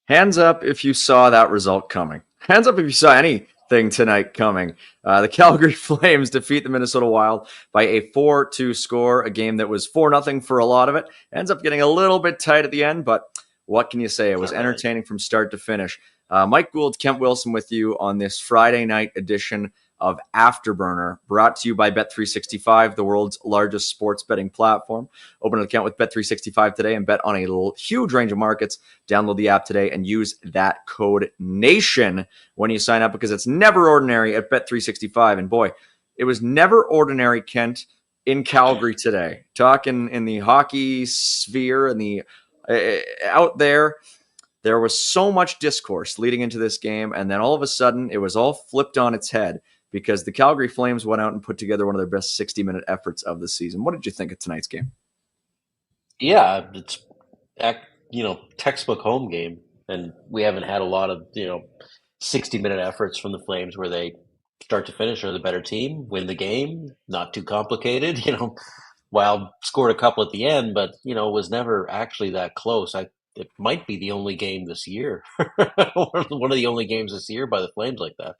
Hands up if you saw that result coming. Hands up if you saw anything tonight coming. The Calgary Flames defeat the Minnesota Wild by a 4-2 score, a game that was 4-0 for a lot of it. Ends up getting a little bit tight at the end, but what can you say? It was entertaining from start to finish. Mike Gould, Kent Wilson with you on this Friday night edition of Afterburner, brought to you by Bet365, the world's largest sports betting platform. Open an account with Bet365 today and bet on a huge range of markets. Download the app today and use that code NATION when you sign up, because it's never ordinary at Bet365. And boy, it was never ordinary, Kent, in Calgary today. Talking in the hockey sphere and the out there was so much discourse leading into this game, and then all of a sudden it was all flipped on its head because the Calgary Flames went out and put together one of their best 60-minute efforts of the season. What did you think of tonight's game? Yeah, it's textbook home game, and we haven't had a lot of 60-minute efforts from the Flames where they start to finish are the better team, win the game, not too complicated. Wild scored a couple at the end, but was never actually that close. It might be the only game this year, one of the only games this year by the Flames like that.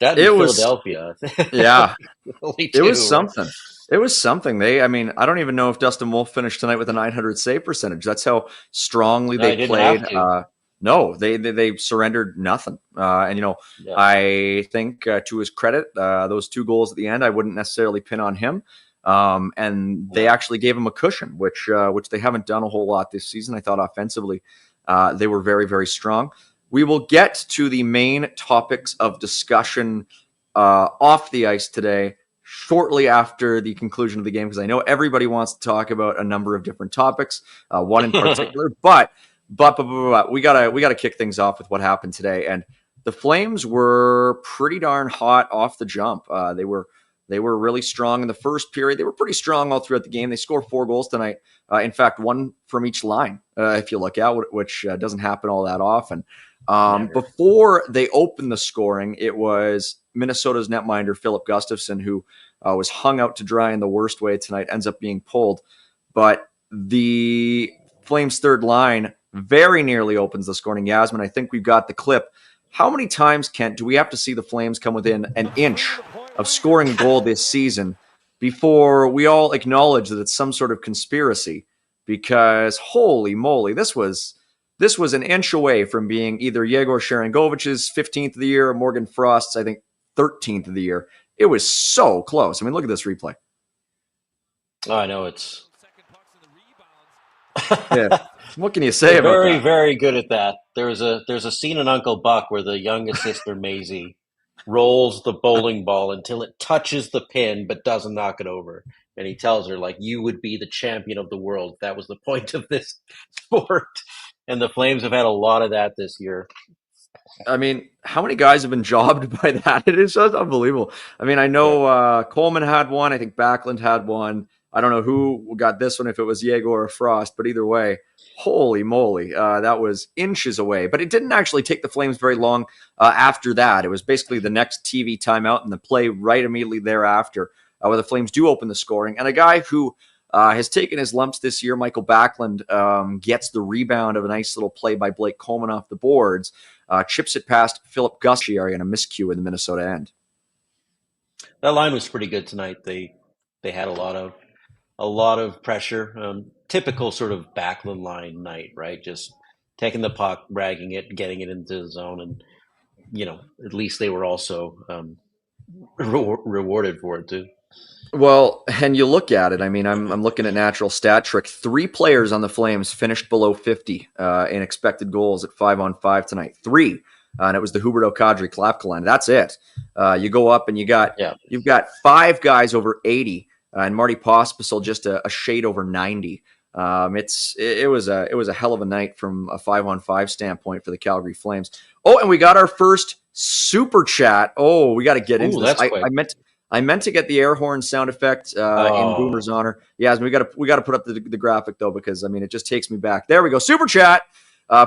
That in Philadelphia, yeah, it was something. It was something. I don't even know if Dustin Wolf finished tonight with a 900 save percentage. That's how strongly they played. No, they surrendered nothing. I think to his credit, those 2 goals at the end, I wouldn't necessarily pin on him. And they actually gave him a cushion, which they haven't done a whole lot this season. I thought offensively, they were very, very strong. We will get to the main topics of discussion off the ice today shortly after the conclusion of the game, because I know everybody wants to talk about a number of different topics, one in particular. But we gotta kick things off with what happened today. And the Flames were pretty darn hot off the jump. They were really strong in the first period. They were pretty strong all throughout the game. They scored 4 goals tonight. In fact, 1 from each line, if you look out, which doesn't happen all that often. Before they opened the scoring, it was Minnesota's netminder, Philip Gustafsson, who was hung out to dry in the worst way tonight, ends up being pulled. But the Flames' third line very nearly opens the scoring. Yasmin, I think we've got the clip. How many times, Kent, do we have to see the Flames come within an inch of scoring a goal this season before we all acknowledge that it's some sort of conspiracy? Because holy moly, this was an inch away from being either Yegor Sharangovich's 15th of the year or Morgan Frost's, I think, 13th of the year. It was so close. I mean, look at this replay. Oh, I know it's. Yeah. What can you say about that? Very, that? very good at that. There's a scene in Uncle Buck where the youngest sister Maisie rolls the bowling ball until it touches the pin but doesn't knock it over. And he tells her, you would be the champion of the world. That was the point of this sport. And the Flames have had a lot of that this year. I mean, how many guys have been jobbed by that? It is just unbelievable. I mean, I know Coleman had one. I think Backlund had one. I don't know who got this one, if it was Yegor or Frost, but either way, holy moly, that was inches away. But it didn't actually take the Flames very long after that. It was basically the next TV timeout and the play right immediately thereafter where the Flames do open the scoring. And a guy who has taken his lumps this year, Michael Backlund, gets the rebound of a nice little play by Blake Coleman off the boards, chips it past Philip Gustafsson and a miscue in the Minnesota end. That line was pretty good tonight. They had a lot of pressure. Typical sort of Backlund line night, right? Just taking the puck, ragging it, getting it into the zone, and at least they were also rewarded for it too. Well, and you look at it. I mean, I'm looking at Natural Stat Trick. 3 players on the Flames finished below 50 in expected goals at 5-on-5 tonight. 3, and it was the Huberdeau, Kadri, Klapka line. That's it. You go up and you've got 5 guys over 80, and Marty Pospisil just a shade over 90. It was a hell of a night from a 5-on-5 standpoint for the Calgary Flames. Oh, and we got our first super chat. Oh, we got to get into this. I meant to get the air horn sound effect in Boomer's honor. Yeah, we got to put up the graphic though, because I mean it just takes me back. There we go. Super chat.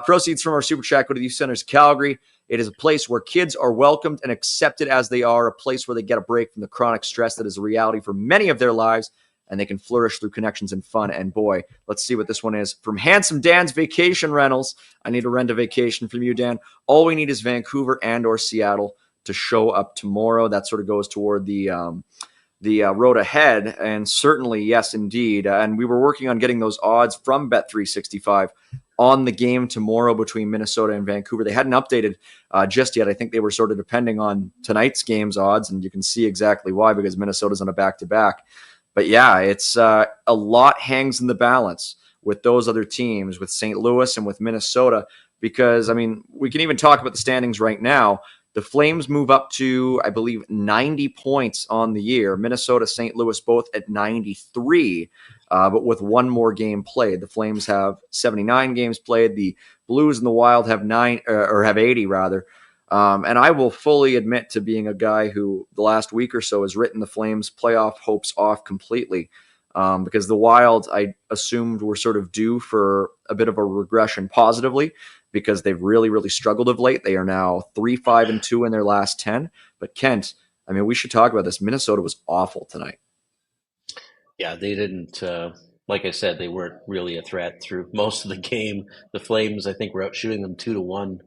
Proceeds from our super chat go to the Youth Centers Calgary. It is a place where kids are welcomed and accepted as they are, a place where they get a break from the chronic stress that is a reality for many of their lives. and they can flourish through connections and fun. And boy, let's see what this one is. From Handsome Dan's Vacation Rentals. I need to rent a vacation from you, Dan. All we need is Vancouver and or Seattle to show up tomorrow. That sort of goes toward the road ahead. And certainly, yes, indeed. And we were working on getting those odds from Bet365 on the game tomorrow between Minnesota and Vancouver. They hadn't updated just yet. I think they were sort of depending on tonight's game's odds, and you can see exactly why, because Minnesota's on a back-to-back. But yeah, it's a lot hangs in the balance with those other teams, with St. Louis and with Minnesota, because, I mean, we can even talk about the standings right now. The Flames move up to, I believe, 90 points on the year. Minnesota, St. Louis, both at 93, but with one more game played. The Flames have 79 games played. The Blues and the Wild have 80 rather. And I will fully admit to being a guy who the last week or so has written the Flames playoff hopes off completely, because the Wild, I assumed, were sort of due for a bit of a regression positively, because they've really, really struggled of late. They are now 3-5-2 in their last 10. But Kent, I mean, we should talk about this. Minnesota was awful tonight. Yeah, they didn't, like I said, they weren't really a threat through most of the game. The Flames, I think, were out shooting them 2-1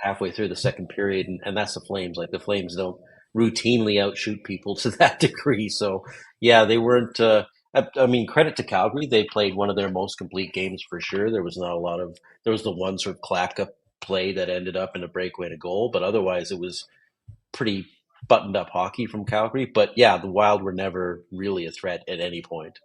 halfway through the second period. And that's the Flames. Like, the Flames don't routinely outshoot people to that degree. So, yeah, they weren't, I mean, credit to Calgary. They played one of their most complete games for sure. There was the one sort of clack up play that ended up in a breakaway and a goal, but otherwise it was pretty buttoned up hockey from Calgary. But yeah, the Wild were never really a threat at any point.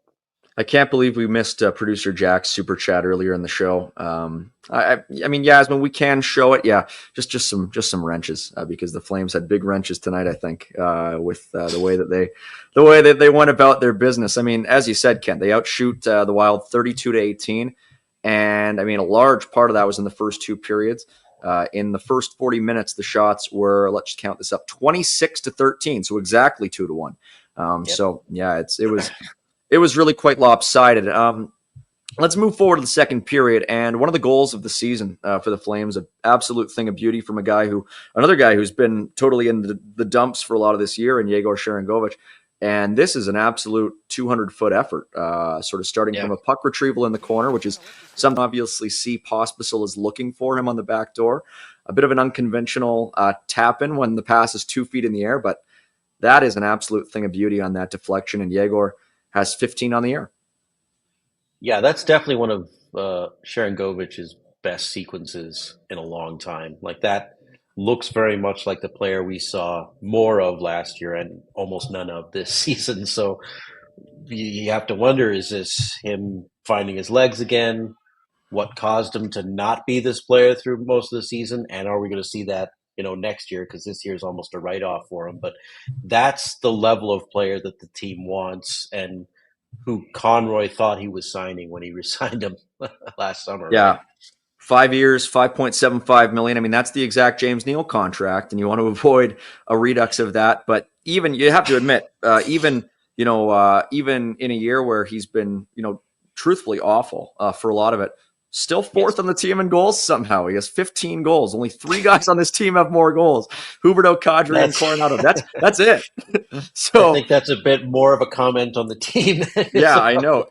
I can't believe we missed producer Jack's super chat earlier in the show. I mean, Yasmin, we can show it. Yeah, just some wrenches, because the Flames had big wrenches tonight. I think with the way that they went about their business. I mean, as you said, Kent, they outshoot the Wild 32-18, and I mean, a large part of that was in the first two periods. In the first 40 minutes, the shots were, let's just count this up, 26-13, so exactly 2-1. Yep. So yeah, it was really quite lopsided. Let's move forward to the second period. And one of the goals of the season for the Flames, an absolute thing of beauty from another guy who's been totally in the dumps for a lot of this year, and Yegor Sharangovich. And this is an absolute 200-foot effort, sort of starting from a puck retrieval in the corner, which is something obviously C. Pospisil is looking for him on the back door. A bit of an unconventional tap-in when the pass is 2 feet in the air, but that is an absolute thing of beauty on that deflection, and Yegor has 15 on the air. Yeah, that's definitely one of Sharangovich's best sequences in a long time. Like, that looks very much like the player we saw more of last year and almost none of this season. So you have to wonder, is this him finding his legs again? What caused him to not be this player through most of the season? And are we going to see that, next year? Because this year is almost a write-off for him. But that's the level of player that the team wants, and who Conroy thought he was signing when he re-signed him last summer. Yeah. Right? 5 years, $5.75 million. I mean, that's the exact James Neal contract, and you want to avoid a redux of that. But even, you have to admit, even in a year where he's been, truthfully awful for a lot of it, still fourth on the team in goals somehow. He has 15 goals. Only 3 guys on this team have more goals. Huberdeau, Kadri, and Coronado. That's it. So I think that's a bit more of a comment on the team. Yeah, I know.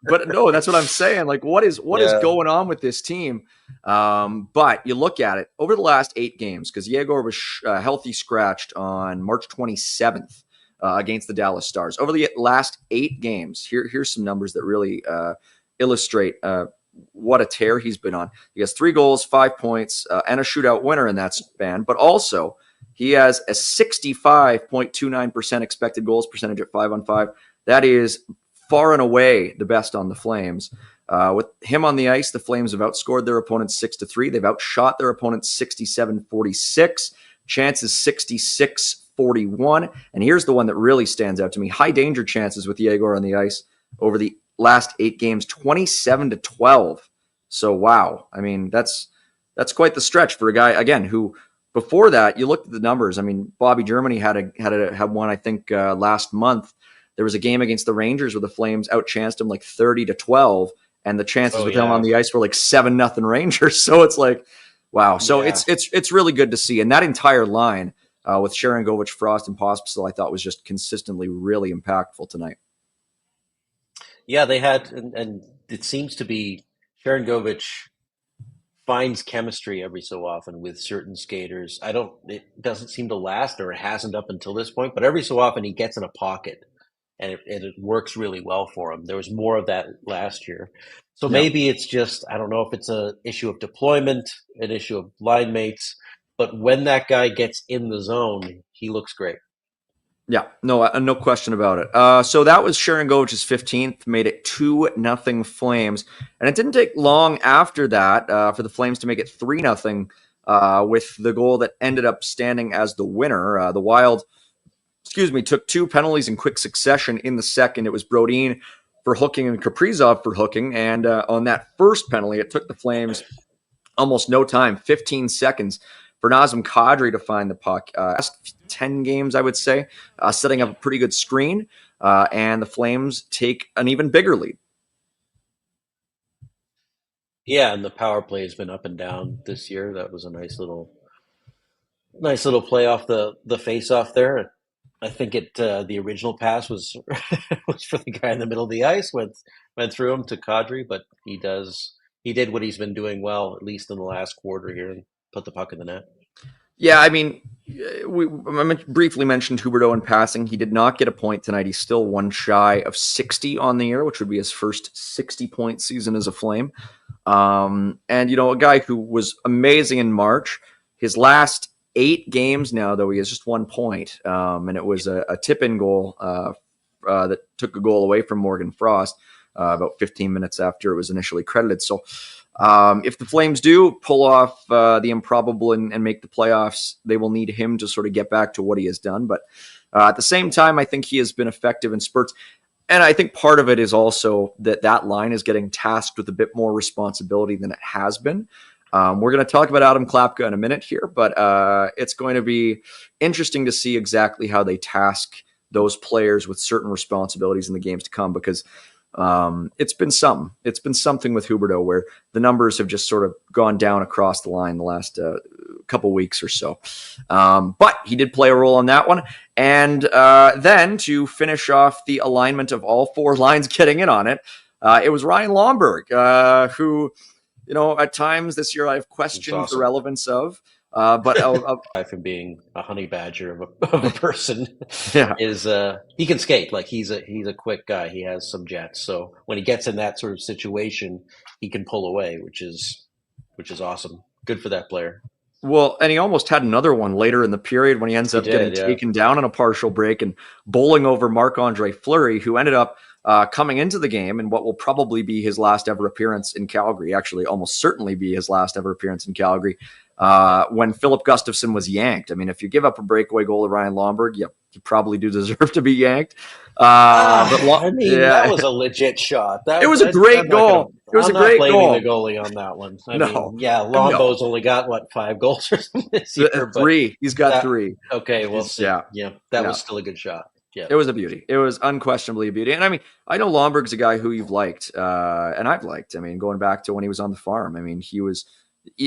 But no, that's what I'm saying. Like, what is going on with this team? But you look at it over the last 8 games, because Yegor was healthy scratched on March 27th against the Dallas Stars. Over the last 8 games, here's some numbers that really illustrate what a tear he's been on. He has 3 goals, 5 points, and a shootout winner in that span. But also, he has a 65.29% expected goals percentage at 5-on-5. That is far and away the best on the Flames. With him on the ice, the Flames have outscored their opponents 6-3. They've outshot their opponents 67-46. Chances 66-41. And here's the one that really stands out to me. High danger chances with Yegor on the ice over the last 8 games, 27-12. So, wow. I mean, that's quite the stretch for a guy, again, who before that, you looked at the numbers. I mean, Bobby Germany had one, I think, last month. There was a game against the Rangers where the Flames outchanced him like 30-12, and the chances with him on the ice were like 7-0 Rangers. So it's like, wow. So it's really good to see. And that entire line with Sharangovich, Frost, and Pospisil, I thought was just consistently really impactful tonight. Yeah, they had, and it seems to be Sharangovich finds chemistry every so often with certain skaters. It doesn't seem to last, or it hasn't up until this point, but every so often he gets in a pocket and it works really well for him. There was more of that last year. So Yeah. maybe it's just, I don't know if it's an issue of deployment, an issue of line mates, but when that guy gets in the zone, he looks great. Yeah, no question about it. So that was Sharangovich's 15th, made it 2-0 Flames. And it didn't take long after that for the Flames to make it 3-0 with the goal that ended up standing as the winner. The Wild, took 2 penalties in quick succession in the second. It was Brodin for hooking and Kaprizov for hooking. And on that first penalty, it took the Flames almost no time, 15 seconds, for Nazem Kadri to find the puck. Last 10 games, I would say, setting up a pretty good screen, and the Flames take an even bigger lead. Yeah, and the power play has been up and down this year. That was a nice little play off the face off there. I think the original pass was was for the guy in the middle of the ice, went through him to Kadri, but he did what he's been doing well, at least in the last quarter here, and put the puck in the net. Yeah, I mean, I briefly mentioned Huberdeau in passing. He did not get a point tonight. He's still one shy of 60 on the year, which would be his first 60-point season as a Flame. And, a guy who was amazing in March. His last 8 games now, though, he has just 1 point. And it was a tip-in goal that took a goal away from Morgan Frost about 15 minutes after it was initially credited. So if the Flames do pull off the improbable and make the playoffs, they will need him to sort of get back to what he has done. But at the same time, I think he has been effective in spurts. And I think part of it is also that line is getting tasked with a bit more responsibility than it has been. We're going to talk about Adam Klapka in a minute here, but it's going to be interesting to see exactly how they task those players with certain responsibilities in the games to come, because it's been something. It's been something with Huberdeau where the numbers have just sort of gone down across the line the last couple weeks or so. But he did play a role on that one. And then to finish off the alignment of all 4 lines getting in on it, it was Ryan Lomberg, who, at times this year I've questioned the relevance of. But from being a honey badger of a person, yeah, is he can skate. Like he's a quick guy. He has some jets. So when he gets in that sort of situation, he can pull away, which is awesome. Good for that player. Well, and he almost had another one later in the period when he ends up getting taken down on a partial break and bowling over Marc-Andre Fleury, who ended up coming into the game in what will probably be his last ever appearance in Calgary. Actually, almost certainly be his last ever appearance in Calgary. When Philip Gustafsson was yanked. I mean, if you give up a breakaway goal to Ryan Lomberg, you probably do deserve to be yanked. That was a legit shot. It was a great goal. It was a great goal. I'm not blaming the goalie on that one. Lombo's only got, 5 goals or something this year? 3. He's got 3. Okay, we'll see. Yeah, that was still a good shot. Yeah. It was a beauty. It was unquestionably a beauty. And I mean, I know Lomberg's a guy who you've liked, and I've liked. I mean, going back to when he was on the farm, I mean,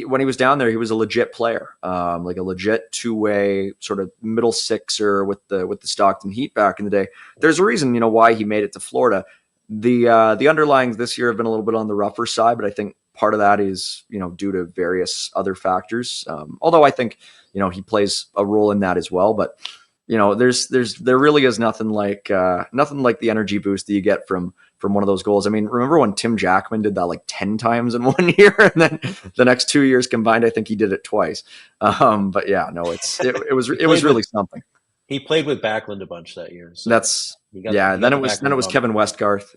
when he was down there, he was a legit player, like a legit 2-way sort of middle sixer with the Stockton Heat back in the day. There's a reason, why he made it to Florida. The underlyings this year have been a little bit on the rougher side, but I think part of that is, due to various other factors. Although I think, he plays a role in that as well. But there really is nothing like the energy boost that you get from one of those goals. I mean, remember when Tim Jackman did that 10 times in 1 year, and then the next 2 years combined, I think he did it twice. But yeah, no, it was really something. He played with Backlund a bunch that year. So then it was Kevin Westgarth.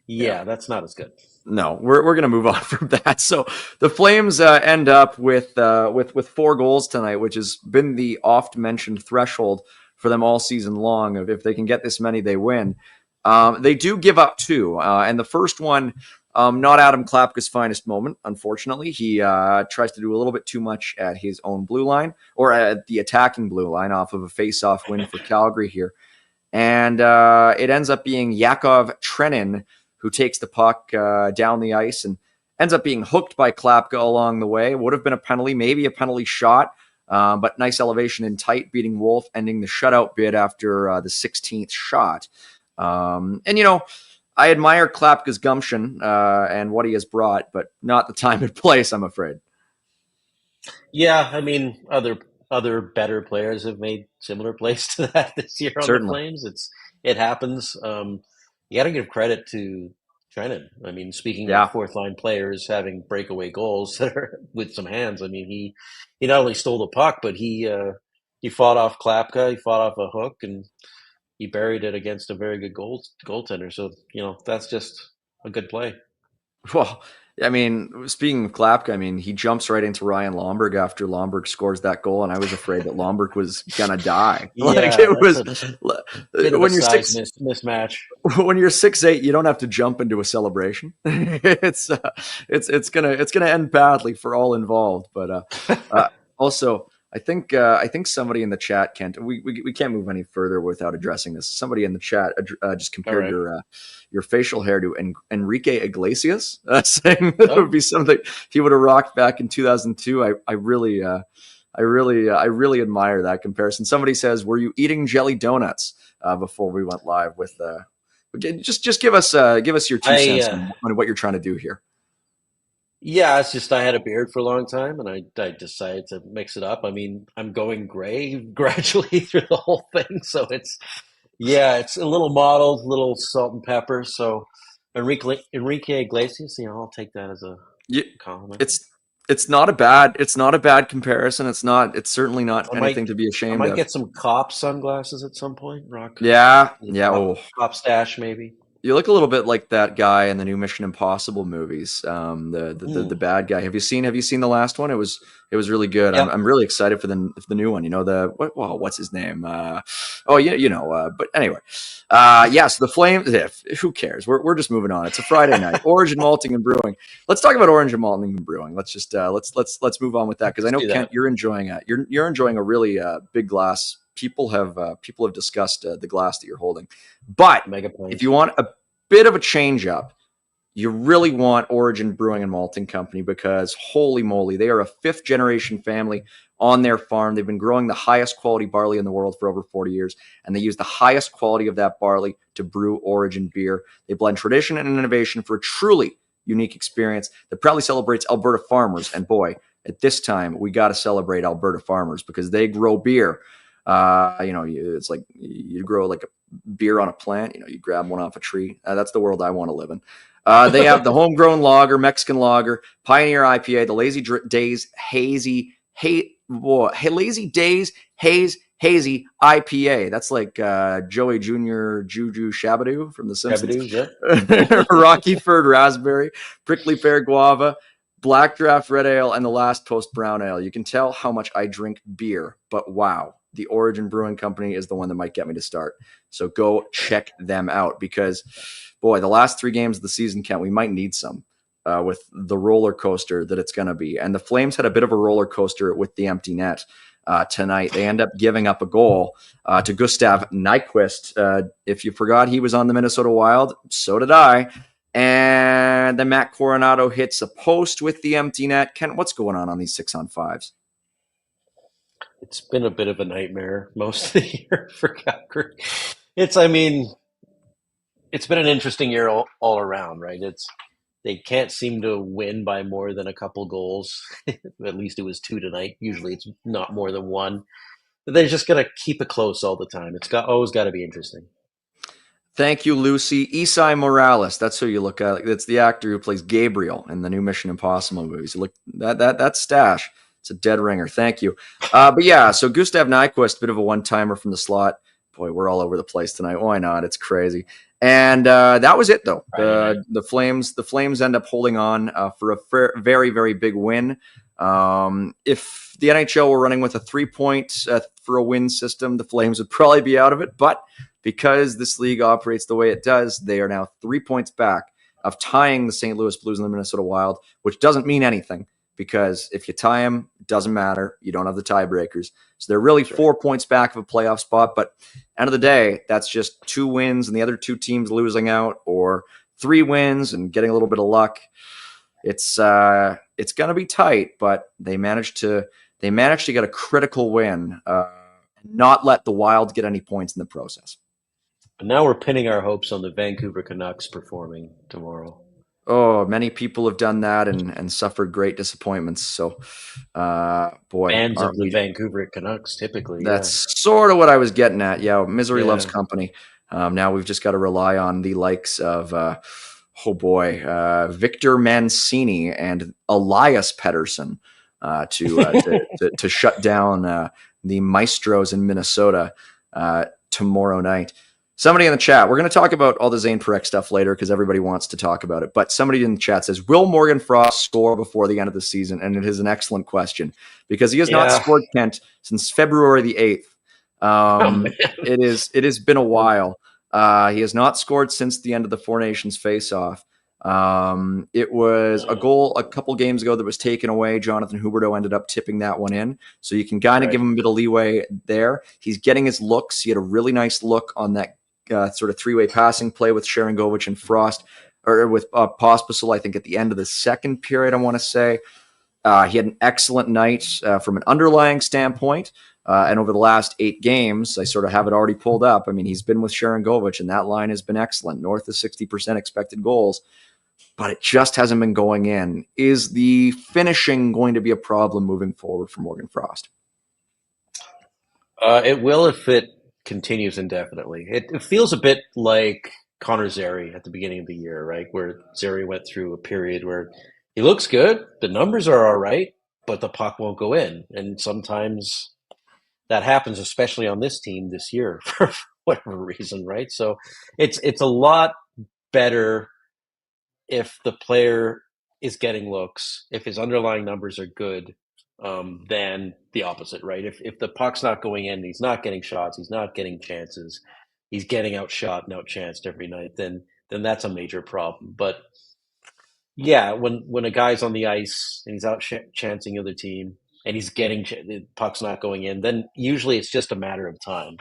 Yeah, that's not as good. No, we're going to move on from that. So the Flames end up with 4 goals tonight, which has been the oft mentioned threshold for them all season long. Of if they can get this many, they win. They do give up 2, and the first one, not Adam Klapka's finest moment. Unfortunately, he tries to do a little bit too much at his own blue line, or at the attacking blue line, off of a face-off win for Calgary here, and it ends up being Yakov Trenin who takes the puck down the ice and ends up being hooked by Klapka along the way. Would have been a penalty, maybe a penalty shot, but nice elevation in tight, beating Wolf, ending the shutout bid after the 16th shot. I admire Klapka's gumption and what he has brought, but not the time and place, I'm afraid. Yeah, I mean, other better players have made similar plays to that this year on the Certainly. Flames. It happens. You got to give credit to Trennan. I mean, speaking of Yeah. fourth line players having breakaway goals that are with some hands. I mean, he not only stole the puck, but he fought off Klapka, he fought off a hook, and he buried it against a very good goaltender. So that's just a good play. Well, I mean, speaking of Klapka, I mean, he jumps right into Ryan Lomberg after Lomberg scores that goal, and I was afraid that Lomberg was gonna die. Like Yeah, it was a bit of a when you're size mismatch. when you're 6'8", you don't have to jump into a celebration. It's gonna end badly for all involved. But also, I think somebody in the chat can't. We can't move any further without addressing this. Somebody in the chat just compared your facial hair to Enrique Iglesias, saying that would be something he would have rocked back in 2002. I really admire that comparison. Somebody says, "Were you eating jelly donuts before we went live with?" Just give us your 2 cents on what you're trying to do here. Yeah, it's just I had a beard for a long time, and I decided to mix it up. I mean, I'm going gray gradually through the whole thing, so it's a little mottled, little salt and pepper. So Enrique Iglesias, I'll take that as a compliment. It's not a bad comparison. It's certainly not anything to be ashamed of. I might get some cop sunglasses at some point. Rock. Yeah. Cop stash maybe. You look a little bit like that guy in the new Mission Impossible movies. The bad guy. Have you seen the last one? It was really good. Yep. I'm really excited for the new one. What's his name? But anyway, So the Flames. Who cares? We're just moving on. It's a Friday night. Origin Malting and Brewing. Let's talk about Origin Malting and Brewing. Let's just let's move on with that because I know Kent, you're enjoying it. You're enjoying a really big glass. People have discussed the glass that you're holding, but if you want a bit of a change up, you really want Origin Brewing and Malting Company because holy moly, they are a 5th generation family on their farm. They've been growing the highest quality barley in the world for over 40 years, and they use the highest quality of that barley to brew Origin beer. They blend tradition and innovation for a truly unique experience that proudly celebrates Alberta farmers. And boy, at this time, we got to celebrate Alberta farmers because they grow beer. It's like you grow like a beer on a plant. You grab one off a tree. That's the world I want to live in. They have the homegrown lager, Mexican lager, Pioneer IPA, the Lazy Days Hazy Hazy IPA. That's like Joey Jr. Juju Shabadoo from The Simpsons. Shabadoo, yeah. Rocky Ford Raspberry, Prickly Pear Guava, Black Draft Red Ale, and the Last Post Brown Ale. You can tell how much I drink beer, but wow, the Origin Brewing Company is the one that might get me to start. So go check them out because, boy, the last 3 games of the season, Kent, we might need some with the roller coaster that it's going to be. And the Flames had a bit of a roller coaster with the empty net tonight. They end up giving up a goal to Gustav Nyquist. If you forgot he was on the Minnesota Wild, so did I. And then Matt Coronado hits a post with the empty net. Kent, what's going on these 6-on-5s? It's been a bit of a nightmare most of the year for Calgary. It's been an interesting year all around, right? They can't seem to win by more than a couple goals. At least it was 2 tonight. Usually it's not more than 1. But they're just going to keep it close all the time. It's always got to be interesting. Thank you, Lucy. Isai Morales. That's who you look at. That's the actor who plays Gabriel in the new Mission Impossible movies. You look that stash. It's a dead ringer. Thank you. But yeah, so Gustav Nyquist, bit of a one-timer from the slot. Boy, we're all over the place tonight. Why not? It's crazy. And that was it, though. The Flames end up holding on for a very, very big win. If the NHL were running with a 3-point for a win system, the Flames would probably be out of it. But because this league operates the way it does, they are now 3 points back of tying the St. Louis Blues and the Minnesota Wild, which doesn't mean anything because if you tie them, it doesn't matter. You don't have the tiebreakers. So they're really 4 points back of a playoff spot. But end of the day, that's just 2 wins and the other 2 teams losing out, or 3 wins and getting a little bit of luck. It's going to be tight, but they managed to get a critical win, not let the Wild get any points in the process. And now we're pinning our hopes on the Vancouver Canucks performing tomorrow. Oh, many people have done that and suffered great disappointments. So, boy, Fans of aren't the we? Vancouver Canucks, typically, That's yeah. sort of what I was getting at. Yeah, misery loves Yeah. company. Now we've just got to rely on the likes of, oh boy, Victor Mancini and Elias Pettersson to shut down the Maestros in Minnesota tomorrow night. Somebody in the chat, we're going to talk about all the Zane Parekh stuff later because everybody wants to talk about it. But somebody in the chat says, will Morgan Frost score before the end of the season? And it is an excellent question because he has not Yeah. scored, Kent, since February the 8th. Oh, man. It has been a while. He has not scored since the end of the Four Nations face-off. It was a goal a couple games ago that was taken away. Jonathan Huberdeau ended up tipping that one in. So you can kind of give him a bit of leeway there. He's getting his looks. He had a really nice look on that sort of three-way passing play with Sharangovich and Frost, or with Pospisil, I think, at the end of the second period, I want to say. He had an excellent night from an underlying standpoint. And over the last 8 games, I sort of have it already pulled up. I mean, he's been with Sharangovich, and that line has been excellent, north of 60% expected goals, but it just hasn't been going in. Is the finishing going to be a problem moving forward for Morgan Frost? It will if it continues indefinitely. It feels a bit like Connor Zary at the beginning of the year, right? Where Zary went through a period where he looks good, the numbers are all right, but the puck won't go in. And sometimes that happens, especially on this team this year for whatever reason, right? So it's a lot better if the player is getting looks, if his underlying numbers are good, than the opposite, right? If the puck's not going in, he's not getting shots, he's not getting chances, he's getting outshot and outchanced every night, then that's a major problem. But yeah, when a guy's on the ice and he's out chancing the other team and he's getting the puck's not going in, then usually it's just a matter of time.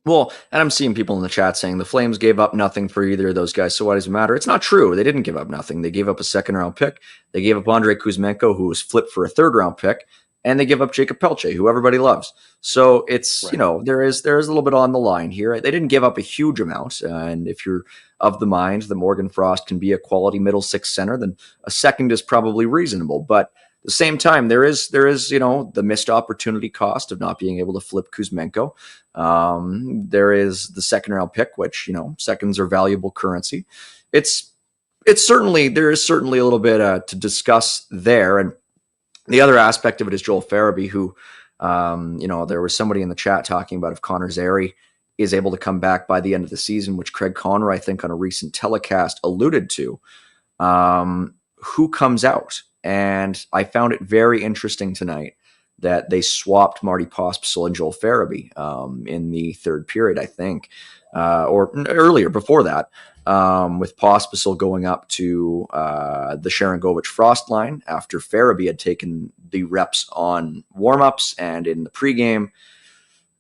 Well, and I'm seeing people in the chat saying the Flames gave up nothing for either of those guys, so why does it matter? It's not true. They didn't give up nothing. They gave up a second-round pick. They gave up Andrei Kuzmenko, who was flipped for a third-round pick, and they give up Jacob Pelche, who everybody loves. So it's, Right. there is a little bit on the line here. They didn't give up a huge amount, and if you're of the mind that Morgan Frost can be a quality middle six center, then a second is probably reasonable. But at the same time, there is the missed opportunity cost of not being able to flip Kuzmenko. There is the second round pick, which seconds are valuable currency. There is certainly a little bit to discuss there, and the other aspect of it is Joel Farabee, who there was somebody in the chat talking about if Connor Zary is able to come back by the end of the season, which Craig Conroy, I think, on a recent telecast alluded to. Who comes out? And I found it very interesting tonight that they swapped Marty Pospisil and Joel Farabee in the third period, I think, or earlier before that, with Pospisil going up to the Sharangovich Frost line after Farabee had taken the reps on warmups and in the pregame.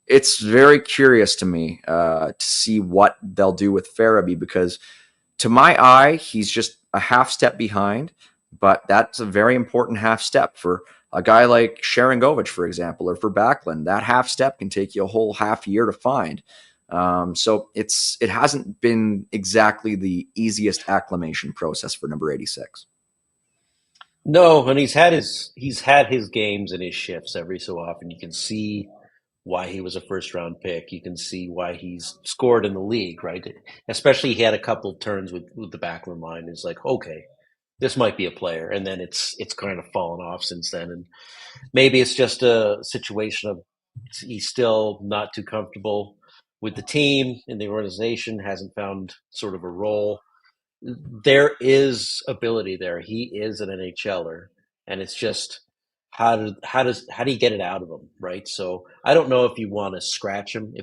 It's very curious to me to see what they'll do with Farabee because to my eye, he's just a half step behind, but that's a very important half step for a guy like Sharangovich, for example, or for Backlund. That half step can take you a whole half year to find. So it hasn't been exactly the easiest acclimation process for number 86. No, and he's had his games and his shifts every so often. You can see why he was a first round pick. You can see why he's scored in the league, right? Especially he had a couple turns with the Backlund line. It's like, okay, this might be a player, and then it's kind of fallen off since then. And maybe it's just a situation of he's still not too comfortable with the team in the organization, hasn't found sort of a role. There is ability there. He is an NHLer, and it's just how do you get it out of him, right? So I don't know if you want to scratch him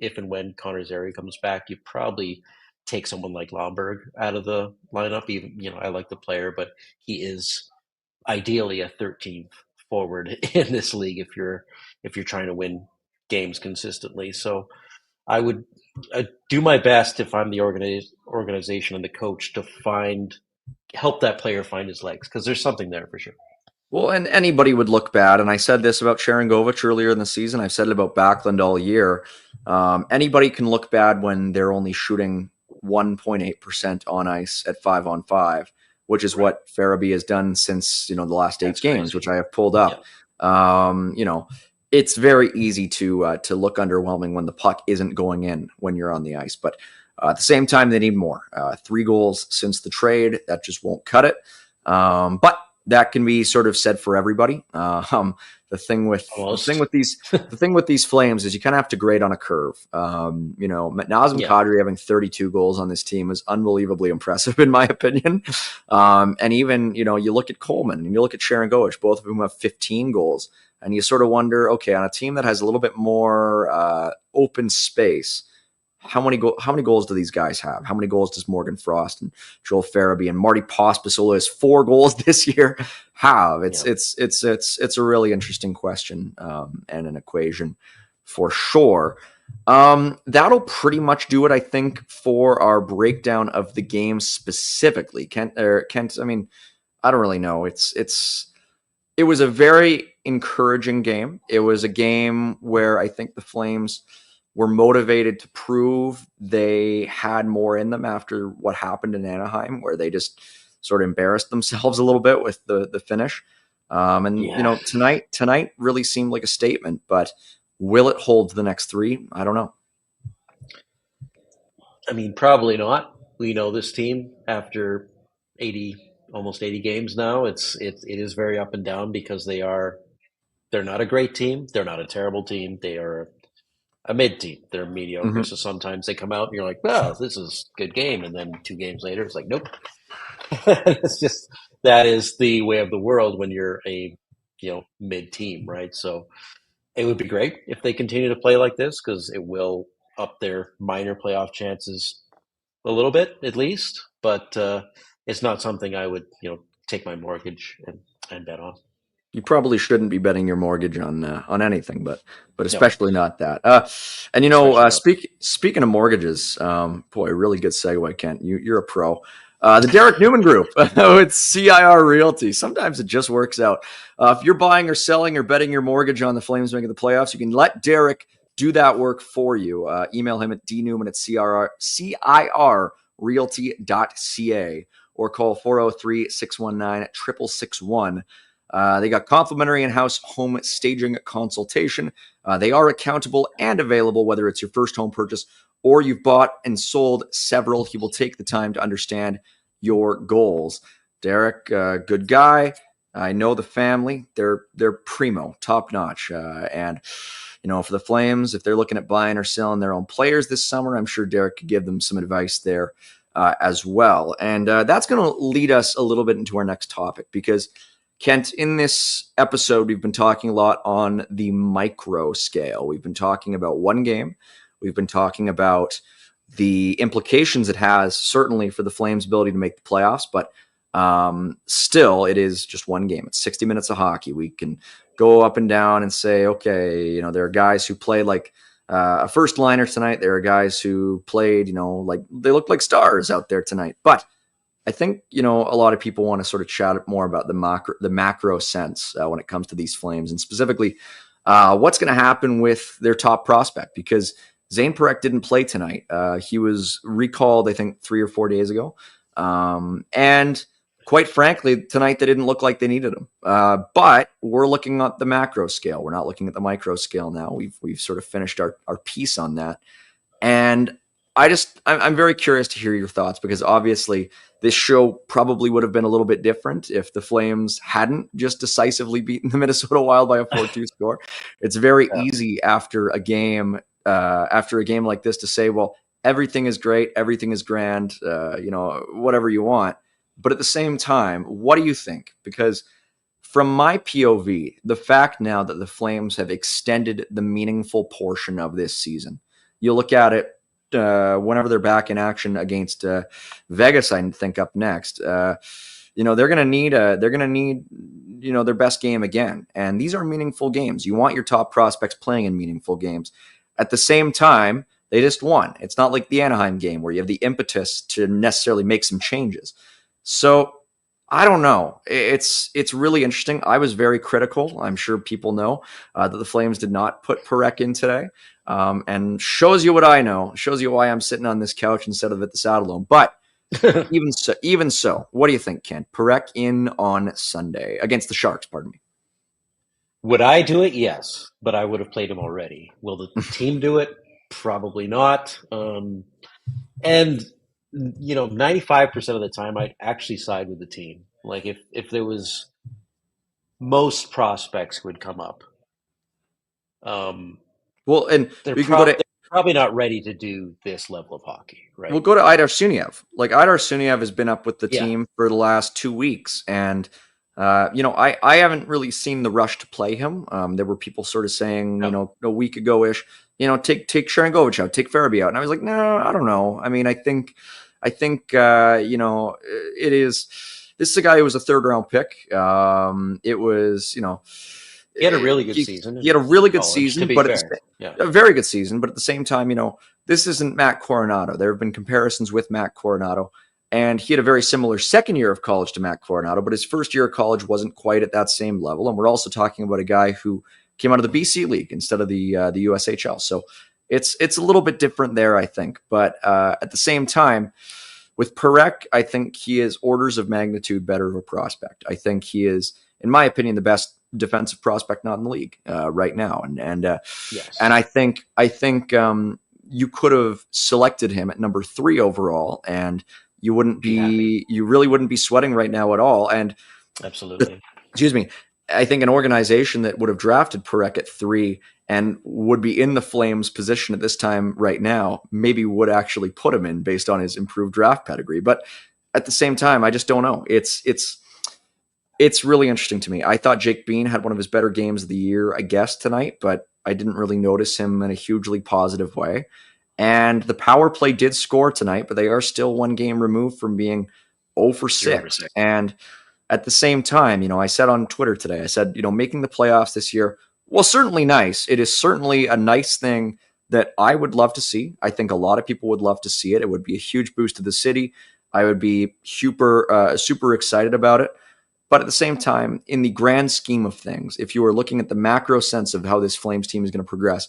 if and when Connor Zary comes back. You probably take someone like Lomberg out of the lineup. Even I like the player, but he is ideally a 13th forward in this league if you're trying to win games consistently. So I would do my best if I'm the organization and the coach to help that player find his legs because there's something there for sure. Well, and anybody would look bad. And I said this about Sharangovich earlier in the season. I've said it about Backlund all year. Anybody can look bad when they're only shooting 1.8% on ice at 5-on-5, which is what Farabee has done since the last 8 games, which I have pulled up. Yeah. It's very easy to look underwhelming when the puck isn't going in when you're on the ice. But at the same time, they need more. 3 goals since the trade, that just won't cut it. But that can be sort of said for everybody. The thing with these Flames is you kind of have to grade on a curve. Nazem Kadri having 32 goals on this team is unbelievably impressive in my opinion. And even you look at Coleman and you look at Sharangovich, both of whom have 15 goals, and you sort of wonder, okay, on a team that has a little bit more open space, how many goals do these guys have? How many goals does Morgan Frost and Joel Farabee and Marty Pospisil, has 4 goals this year, have? It's a really interesting question and an equation for sure. That'll pretty much do it, I think, for our breakdown of the game specifically. Kent, I mean, I don't really know. It was a very encouraging game. It was a game where I think the Flames were motivated to prove they had more in them after what happened in Anaheim, where they just sort of embarrassed themselves a little bit with the finish. Tonight really seemed like a statement, but will it hold to the next 3? I don't know. I mean, probably not. We know this team after almost 80 games now. It is very up and down because they're not a great team. They're not a terrible team. They are a mid team. They're mediocre. Mm-hmm. So sometimes they come out and you're like, "Well, this is a good game," and then 2 games later, it's like, "Nope." It's just that is the way of the world when you're a mid team, right? So it would be great if they continue to play like this because it will up their minor playoff chances a little bit at least. But it's not something I would take my mortgage and bet on. You probably shouldn't be betting your mortgage on anything, but especially not that. Speaking of mortgages, boy, really good segue, Kent. You're a pro. The Derek Newman Group with CIR Realty. Sometimes it just works out. If you're buying or selling or betting your mortgage on the Flames making the playoffs, you can let Derek do that work for you. Email him at dnewman@cirrealty.ca or call 403-619-6661. They got complimentary in-house home staging consultation. They are accountable and available, whether it's your first home purchase or you've bought and sold several. He will take the time to understand your goals. Derek, good guy. I know the family. They're primo, top notch. And for the Flames, if they're looking at buying or selling their own players this summer, I'm sure Derek could give them some advice there as well. And that's going to lead us a little bit into our next topic because, Kent, in this episode, we've been talking a lot on the micro scale. We've been talking about one game. We've been talking about the implications it has, certainly for the Flames' ability to make the playoffs, but still, it is just one game. It's 60 minutes of hockey. We can go up and down and say, okay, there are guys who played like a first liner tonight. There are guys who played, like they look like stars out there tonight. But I think, a lot of people want to sort of chat more about the macro sense when it comes to these Flames, and specifically what's going to happen with their top prospect, because Zane Parekh didn't play tonight. He was recalled, I think, 3 or 4 days ago. And quite frankly, tonight they didn't look like they needed him. But we're looking at the macro scale. We're not looking at the micro scale now. We've sort of finished our piece on that. And I'm very curious to hear your thoughts, because obviously this show probably would have been a little bit different if the Flames hadn't just decisively beaten the Minnesota Wild by a 4-2 score. It's very easy after a game like this to say, well, everything is great, everything is grand, whatever you want. But at the same time, what do you think? Because from my POV, the fact now that the Flames have extended the meaningful portion of this season, you look at it whenever they're back in action against Vegas, I think up next, they're going to need their best game again. And these are meaningful games. You want your top prospects playing in meaningful games. At the same time, they just won. It's not like the Anaheim game where you have the impetus to necessarily make some changes. So I don't know. It's really interesting. I was very critical. I'm sure people know that the Flames did not put Parekh in today, and shows you what I know. Shows you why I'm sitting on this couch instead of at the Saddledome. But even so, what do you think, Ken? Parekh in on Sunday against the Sharks. Pardon me. Would I do it? Yes, but I would have played him already. Will the team do it? Probably not. And 95% of the time, I'd actually side with the team. Like if there was most prospects would come up. Well, and they're, we can go to. they're probably not ready to do this level of hockey, right? We'll go to Idar Suniev. Like Idar Suniev has been up with the team for the last 2 weeks, and I haven't really seen the rush to play him. There were people sort of saying, a week ago ish, take Sharangovich out, take Farabee out, and I was like, no, I don't know. I mean, I think, it is. This is a guy who was a 3rd round pick. It was, he had a really good season. He had a really good season, but a very good season. But at the same time, this isn't Matt Coronato. There have been comparisons with Matt Coronato, and he had a very similar second year of college to Matt Coronato, but his first year of college wasn't quite at that same level. And we're also talking about a guy who came out of the BC League instead of the USHL. So it's a little bit different there, I think. But at the same time, with Parekh, I think he is orders of magnitude better of a prospect. I think he is, in my opinion, the best defensive prospect not in the league right now. And I think you could have selected him at number 3 overall, and you really wouldn't be sweating right now at all. And absolutely, excuse me, I think an organization that would have drafted Parekh at 3 and would be in the Flames position at this time right now maybe would actually put him in based on his improved draft pedigree. But at the same time, I just don't know. It's really interesting to me. I thought Jake Bean had one of his better games of the year, I guess, tonight, but I didn't really notice him in a hugely positive way. And the power play did score tonight, but they are still 1 game removed from being 0 for 6. And at the same time, I said on Twitter today, I said, making the playoffs this year, well, certainly nice. It is certainly a nice thing that I would love to see. I think a lot of people would love to see it. It would be a huge boost to the city. I would be super excited about it. But at the same time, in the grand scheme of things, if you are looking at the macro sense of how this Flames team is going to progress,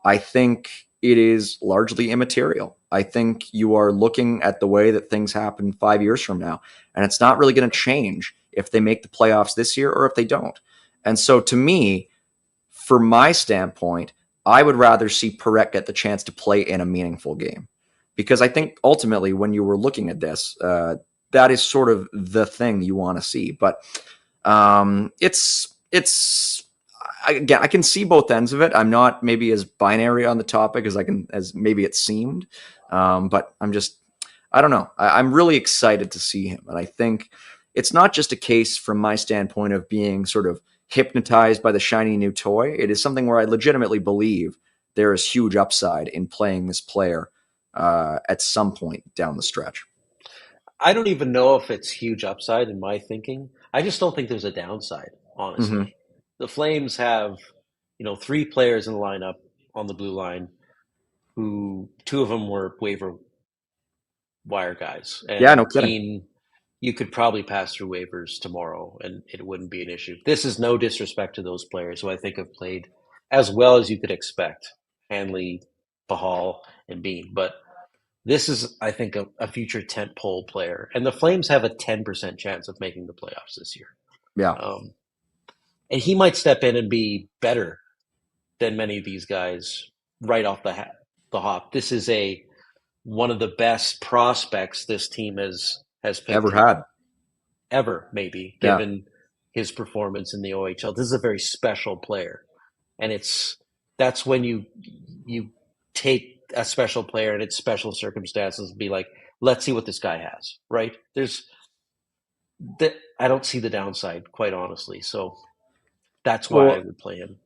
I think it is largely immaterial. I think you are looking at the way that things happen 5 years from now, and it's not really going to change if they make the playoffs this year or if they don't. And so to me, from my standpoint, I would rather see Parekh get the chance to play in a meaningful game. Because I think ultimately when you were looking at this, that is sort of the thing you want to see. But I can see both ends of it. I'm not maybe as binary on the topic as maybe it seemed. But I don't know. I'm really excited to see him. And I think it's not just a case from my standpoint of being sort of hypnotized by the shiny new toy. It is something where I legitimately believe there is huge upside in playing this player at some point down the stretch. I don't even know if it's huge upside in my thinking. I just don't think there's a downside, honestly. Mm-hmm. The Flames have, 3 players in the lineup on the blue line who 2 of them were waiver wire guys. And yeah, no kidding. You could probably pass through waivers tomorrow and it wouldn't be an issue. This is no disrespect to those players who I think have played as well as you could expect. Hanley, Pahal, and Bean. But this is, I think, a future tentpole player. And the Flames have a 10% chance of making the playoffs this year. Yeah. And he might step in and be better than many of these guys right off the hop. This is one of the best prospects this team has ever, maybe, given his performance in the OHL. This is a very special player. And that's when you take a special player and its special circumstances and be like, let's see what this guy has, right? I don't see the downside, quite honestly. So that's why I would play him.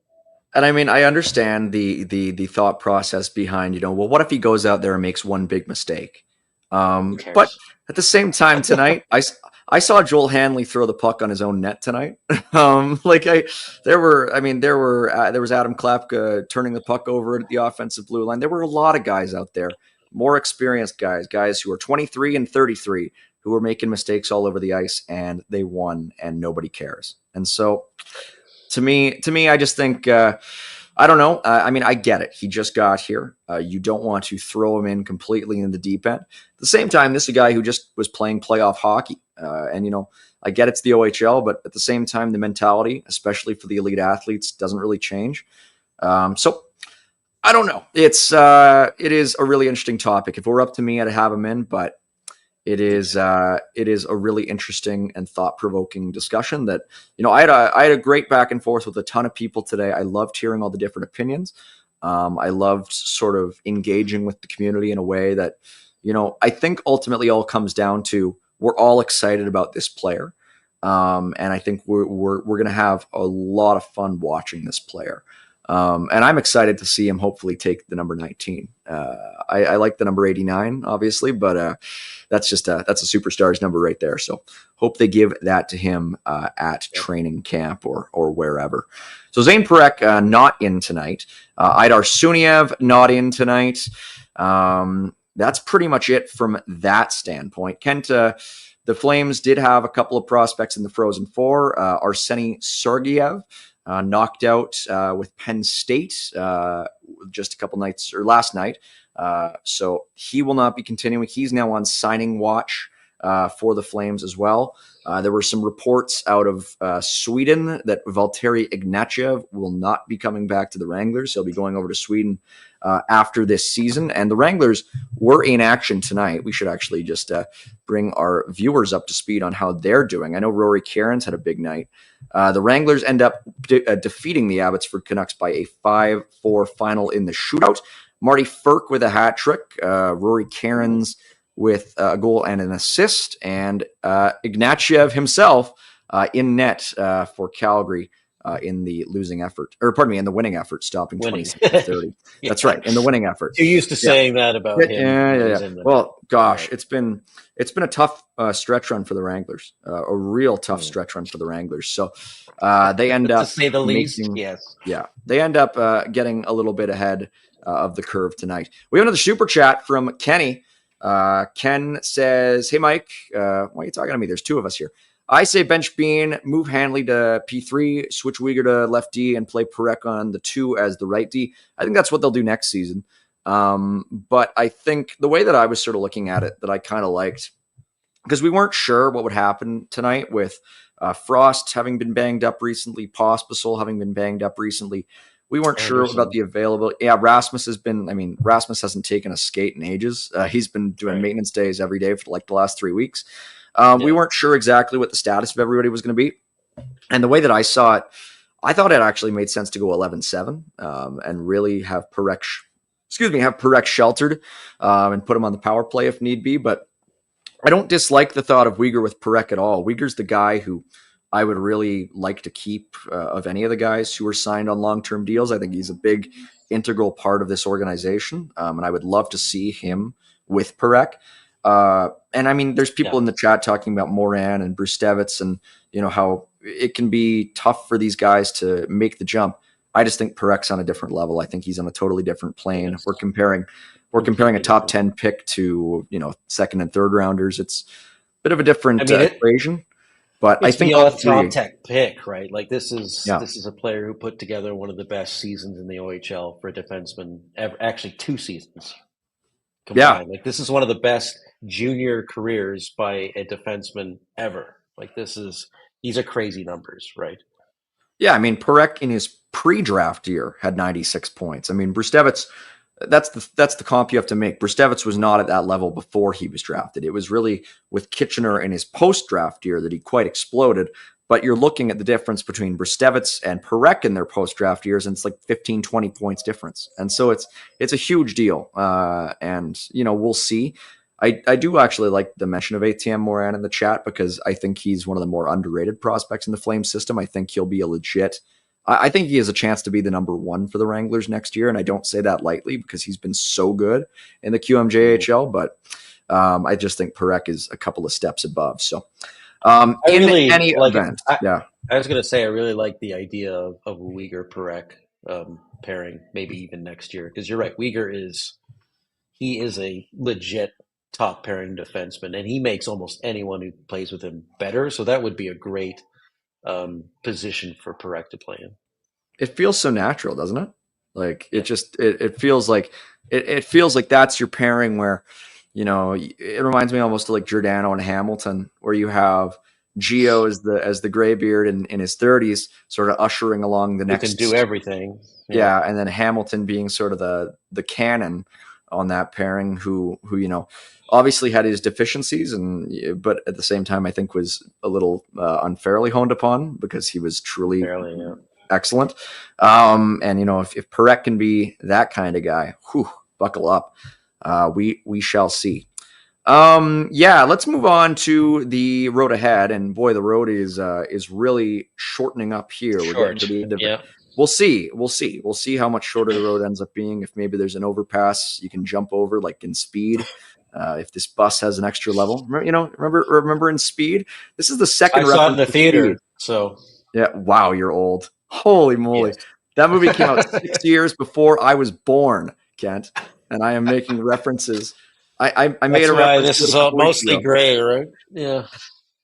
And I mean, I understand the thought process behind, what if he goes out there and makes one big mistake? But at the same time tonight, I saw Joel Hanley throw the puck on his own net tonight. There was Adam Klapka turning the puck over at the offensive blue line. There were a lot of guys out there, more experienced guys who are 23 and 33, who were making mistakes all over the ice, and they won, and nobody cares. And so, to me, I just think I don't know. I mean, I get it. He just got here. You don't want to throw him in completely in the deep end. At the same time, this is a guy who just was playing playoff hockey, and I get it's the OHL, but at the same time, the mentality, especially for the elite athletes, doesn't really change. So I don't know. It is a really interesting topic. If it were up to me, I'd have him in, but it is a really interesting and thought-provoking discussion that, I had a great back and forth with a ton of people today. I loved hearing all the different opinions. I loved sort of engaging with the community in a way that, I think ultimately all comes down to we're all excited about this player. And I think we're going to have a lot of fun watching this player. And I'm excited to see him hopefully take the number 19. I like the number 89, obviously, but that's a superstar's number right there. So hope they give that to him at training camp or wherever. So Zane Parekh not in tonight. Idar Suniev not in tonight. That's pretty much it from that standpoint. Kent, the Flames did have a couple of prospects in the Frozen Four. Arseny Sergeyev knocked out with Penn State just a couple nights or last night. So he will not be continuing. He's now on signing watch for the Flames as well. There were some reports out of Sweden that Valtteri Ignatiev will not be coming back to the Wranglers. He'll be going over to Sweden after this season. And the Wranglers were in action tonight. We should actually just bring our viewers up to speed on how they're doing. I know Rory Cairns had a big night. The Wranglers end up defeating the Abbotsford Canucks by a 5-4 final in the shootout. Marty Ferk with a hat trick. Rory Cairns with a goal and an assist, and Ignatiev himself in net for Calgary in the losing effort, in the winning effort, stopping 26-30. Yeah. That's right, in the winning effort. You're used to saying that about him. Yeah. Well, gosh, it's been a tough stretch run for the Wranglers, a real tough stretch run for the Wranglers. So they end up, to say the least, yes. Yeah, they end up getting a little bit ahead of the curve tonight. We have another super chat from Kenny. Ken says, "Hey Mike, why are you talking to me? There's two of us here. I say bench Bean, move Hanley to P3, switch Uyghur to left D, and play Parekh on the 2 as the right D. I think that's what they'll do next season. But I think the way that I was sort of looking at it that I kind of liked, because we weren't sure what would happen tonight with Frost having been banged up recently, Pospisil having been banged up recently. We weren't sure about the availability. Yeah, Rasmus hasn't taken a skate in ages. He's been doing maintenance days every day for like the last 3 weeks. We weren't sure exactly what the status of everybody was going to be. And the way that I saw it, I thought it actually made sense to go 11-7 and really have Parekh sheltered and put him on the power play if need be. But I don't dislike the thought of Uyghur with Parekh at all. Uyghur's the guy who I would really like to keep of any of the guys who are signed on long-term deals. I think he's a big integral part of this organization. And I would love to see him with Parekh. And I mean, there's people in the chat talking about Moran and Brustevitz and, how it can be tough for these guys to make the jump. I just think Parech's on a different level. I think he's on a totally different plane. Yes. We're comparing a top 10 pick to, second and third rounders. It's a bit of a different equation. But I think all top tech pick, right? Like this is a player who put together one of the best seasons in the OHL for a defenseman ever. Actually, 2 seasons combined. Yeah, like this is one of the best junior careers by a defenseman ever. Like these are crazy numbers, right? Yeah, I mean Parekh in his pre-draft year had 96 points. I mean Brustevitz. That's the comp you have to make. Brustevitz was not at that level before he was drafted. It was really with Kitchener in his post-draft year that he quite exploded. But you're looking at the difference between Brustevitz and Parekh in their post-draft years, and it's like 15, 20 points difference. And so it's a huge deal. And, we'll see. I do actually like the mention of ATM Moran in the chat because I think he's one of the more underrated prospects in the Flames system. I think he'll be a legit... I think he has a chance to be the number 1 for the Wranglers next year, and I don't say that lightly because he's been so good in the QMJHL, but I just think Parekh is a couple of steps above. So I was going to say I really like the idea of Uyghur Parekh pairing, maybe even next year, because you're right. Uyghur is a legit top pairing defenseman, and he makes almost anyone who plays with him better. So that would be a great position for Parekh to play in. It feels so natural, doesn't it? Like it feels like it feels like that's your pairing where, it reminds me almost of like Giordano and Hamilton, where you have Gio as the graybeard in his 30s, sort of ushering along the next. Who can do everything. Yeah, and then Hamilton being sort of the cannon on that pairing, who obviously had his deficiencies, but at the same time I think was a little unfairly honed upon because he was truly excellent. And if Parekh can be that kind of guy, buckle up. We shall see. Let's move on to the road ahead. And boy, the road is really shortening up here. We're getting to the end of it. We'll see. We'll see how much shorter the road ends up being. If maybe there's an overpass you can jump over, like in Speed. If this bus has an extra level, remember in Speed, this is the second. I saw it in the theater. Speed. So yeah, wow, you're old. Holy moly, yes. That movie came out 6 years before I was born, Kent, and I am making references. I made a reference. This is all mostly gray, right? Yeah.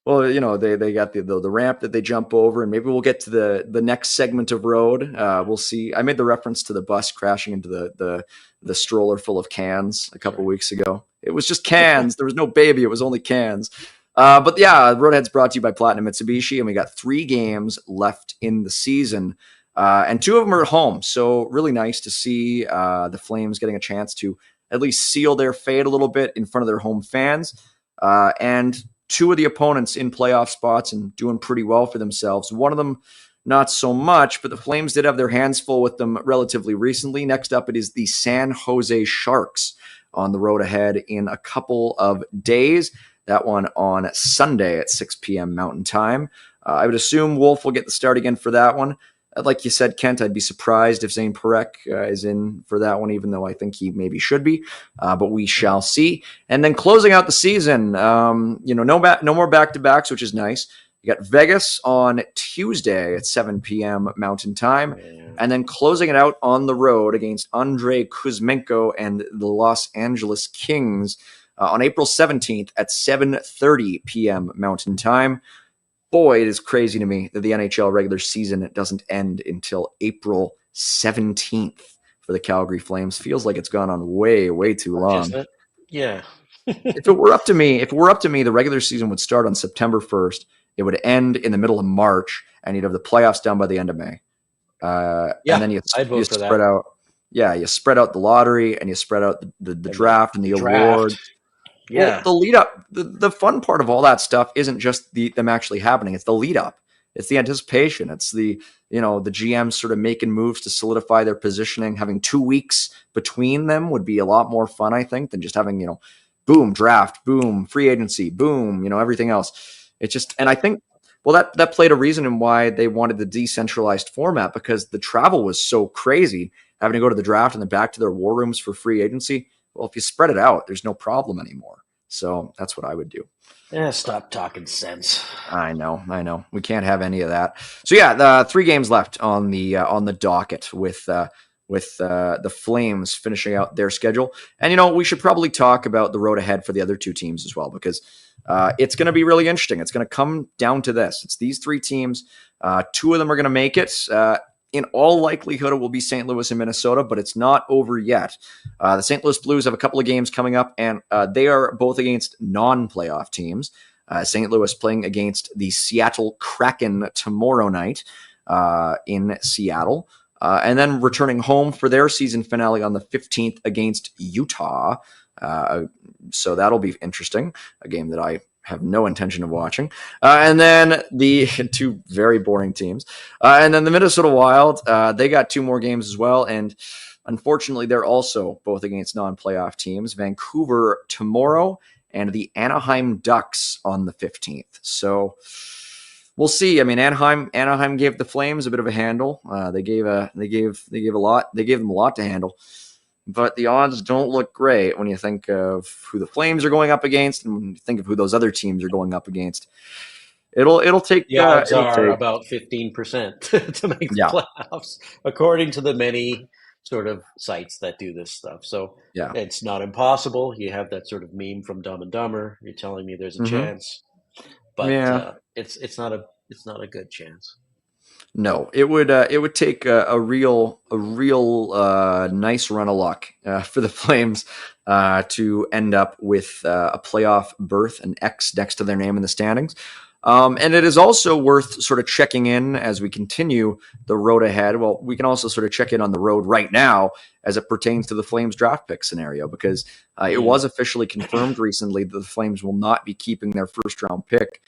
Well, they got the ramp that they jump over, and maybe we'll get to the next segment of road. We'll see. I made the reference to the bus crashing into the stroller full of cans a couple weeks ago. It was just cans. There was no baby. It was only cans. But yeah, Roadhead's brought to you by Platinum Mitsubishi, and we got 3 games left in the season, and 2 of them are at home. So really nice to see the Flames getting a chance to at least seal their fate a little bit in front of their home fans, and 2 of the opponents in playoff spots and doing pretty well for themselves. One of them, not so much, but the Flames did have their hands full with them relatively recently. Next up, it is the San Jose Sharks on the road ahead in a couple of days. That one on Sunday at 6 p.m. Mountain Time. I would assume Wolf will get the start again for that one. Like you said, Kent, I'd be surprised if Zane Parekh is in for that one, even though I think he maybe should be. But we shall see. And then closing out the season, no more back-to-backs, which is nice. You got Vegas on Tuesday at 7 p.m. Mountain Time. And then closing it out on the road against Andrei Kuzmenko and the Los Angeles Kings on April 17th at 7:30 p.m. Mountain Time. Boy, it is crazy to me that the NHL regular season doesn't end until April 17th for the Calgary Flames. Feels like it's gone on way, way too long. Yeah. If it were up to me, the regular season would start on September 1st. It would end in the middle of March, and you'd have the playoffs done by the end of May. And then you spread out. Yeah, you spread out the lottery, and you spread out the draft and the awards. Yeah, well, the lead up, the fun part of all that stuff isn't just them actually happening. It's the lead up. It's the anticipation. It's the GMs sort of making moves to solidify their positioning. Having 2 weeks between them would be a lot more fun, I think, than just having, boom, draft, boom, free agency, boom, everything else. It's just, and I think, well, that played a reason in why they wanted the decentralized format, because the travel was so crazy, having to go to the draft and then back to their war rooms for free agency. Well, if you spread it out, there's no problem anymore. So that's what I would do. Yeah, stop talking sense. I know. We can't have any of that. So yeah, the 3 games left on the docket with the Flames finishing out their schedule. And we should probably talk about the road ahead for the other 2 teams as well, because it's going to be really interesting. It's going to come down to this. It's these 3 teams. 2 of them are going to make it. In all likelihood, it will be St. Louis and Minnesota, but it's not over yet. The St. Louis Blues have a couple of games coming up, and they are both against non-playoff teams. St. Louis playing against the Seattle Kraken tomorrow night in Seattle, and then returning home for their season finale on the 15th against Utah. So that'll be interesting, a game that I have no intention of watching. And then the 2 very boring teams. And then the Minnesota Wild, they got 2 more games as well. And unfortunately, they're also both against non-playoff teams. Vancouver tomorrow and the Anaheim Ducks on the 15th. So we'll see. I mean, Anaheim gave the Flames a bit of a handle. They gave them a lot to handle. But the odds don't look great when you think of who the Flames are going up against, and when you think of who those other teams are going up against. It'll take. The odds are about 15% to make the playoffs, according to the many sort of sites that do this stuff. So Yeah. it's not impossible. You have that sort of meme from Dumb and Dumber. You're telling me there's a chance, but Yeah. it's not a good chance. No, it would take a real nice run of luck for the Flames to end up with a playoff berth, an X next to their name in the standings. And it is also worth sort of checking in as we continue the road ahead. Well, we can also sort of check in on the road right now as it pertains to the Flames draft pick scenario, because it was officially confirmed recently that the Flames will not be keeping their first round pick,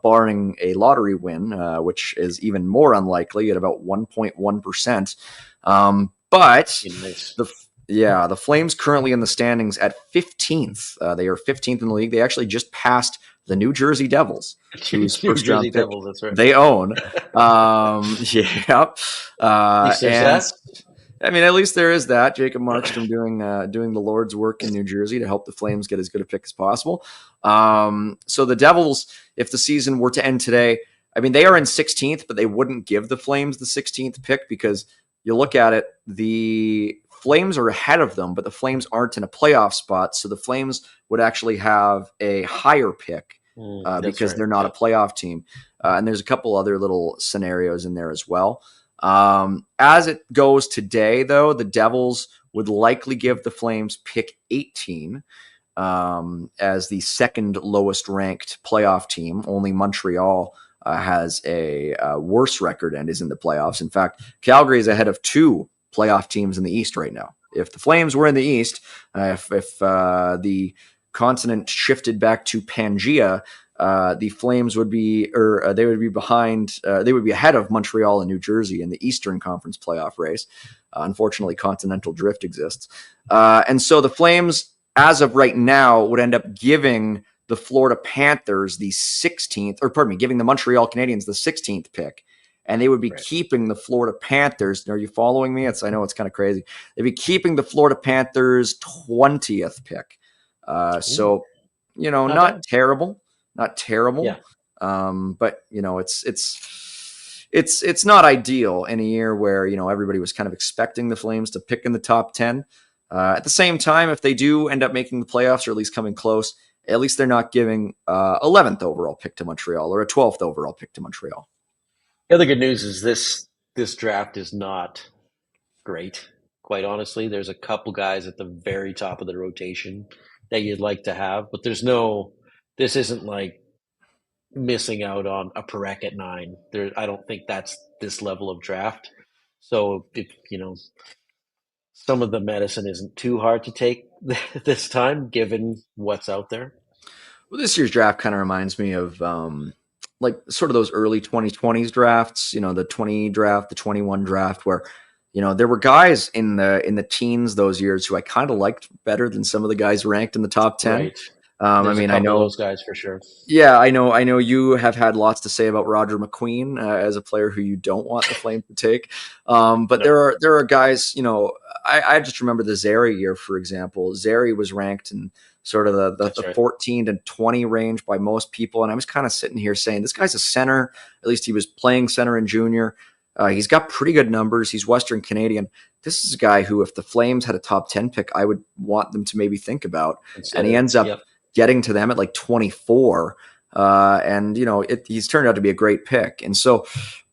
barring a lottery win, which is even more unlikely at about 1.1%. But nice. the Flames currently in the standings at 15th. They are 15th in the league. They actually just passed the New Jersey Devils, whose first round pick Devils, that's right. they own. Yeah. And that. I mean, at least there is that. Jacob Markstrom doing the Lord's work in New Jersey to help the Flames get as good a pick as possible. So the Devils, if the season were to end today, I mean, they are in 16th, but they wouldn't give the Flames the 16th pick, because you look at it, the Flames are ahead of them, but the Flames aren't in a playoff spot. So the Flames would actually have a higher pick because they're not a playoff team. And there's a couple other little scenarios in there as well. As it goes today, though, the Devils would likely give the Flames pick 18 as the second lowest ranked playoff team. Only Montreal has a worse record and is in the playoffs. In fact, Calgary is ahead of two playoff teams in the East right now. If the Flames were in the East, if the continent shifted back to Pangea, the Flames would be, or they would be behind, they would be ahead of Montreal and New Jersey in the Eastern Conference playoff race. Unfortunately, continental drift exists. And so the Flames, as of right now, would end up giving the Florida Panthers the 16th, or pardon me, giving the Montreal Canadiens the 16th pick. And they would be keeping the Florida Panthers. Are you following me? I know it's kind of crazy. They'd be keeping the Florida Panthers 20th pick. So, not terrible. Not terrible. Yeah. But it's not ideal in a year where, everybody was kind of expecting the Flames to pick in the top 10. At the same time, if they do end up making the playoffs, or at least coming close, at least they're not giving 11th overall pick to Montreal or a 12th overall pick to Montreal. The other good news is this draft is not great. Quite honestly, there's a couple guys at the very top of the rotation that you'd like to have, but this isn't like missing out on a Parekh at 9. I don't think that's this level of draft. So if some of the medicine isn't too hard to take this time, given what's out there. Well, this year's draft kind of reminds me of like sort of those early 2020s drafts, the 20 draft, the 21 draft, where there were guys in the teens those years who I kind of liked better than some of the guys ranked in the top 10. Right. I know those guys for sure. Yeah, I know you have had lots to say about Roger McQueen as a player who you don't want the Flames to take. But no. there are guys, I just remember the Zary year, for example. Zary was ranked in sort of the 14 to 20 range by most people. And I was kind of sitting here saying, this guy's a center. At least he was playing center in junior. He's got pretty good numbers. He's Western Canadian. This is a guy who, if the Flames had a top 10 pick, I would want them to maybe think about. And he ends up getting to them at like 24. And, he's turned out to be a great pick. And so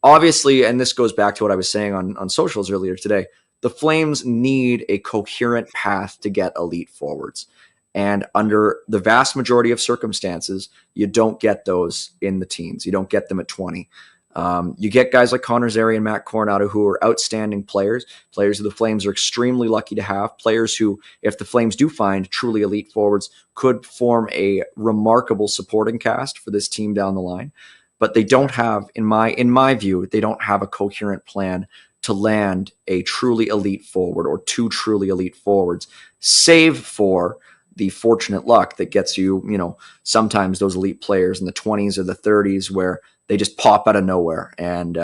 obviously, and this goes back to what I was saying on socials earlier today, the Flames need a coherent path to get elite forwards. And under the vast majority of circumstances, you don't get those in the teens. You don't get them at 20. You get guys like Connor Zary and Matt Coronado, who are outstanding players who the Flames are extremely lucky to have, players who, if the Flames do find truly elite forwards, could form a remarkable supporting cast for this team down the line. But they don't have, in my view, they don't have a coherent plan to land a truly elite forward or two truly elite forwards, save for the fortunate luck that gets you, sometimes those elite players in the 20s or the 30s where they just pop out of nowhere. And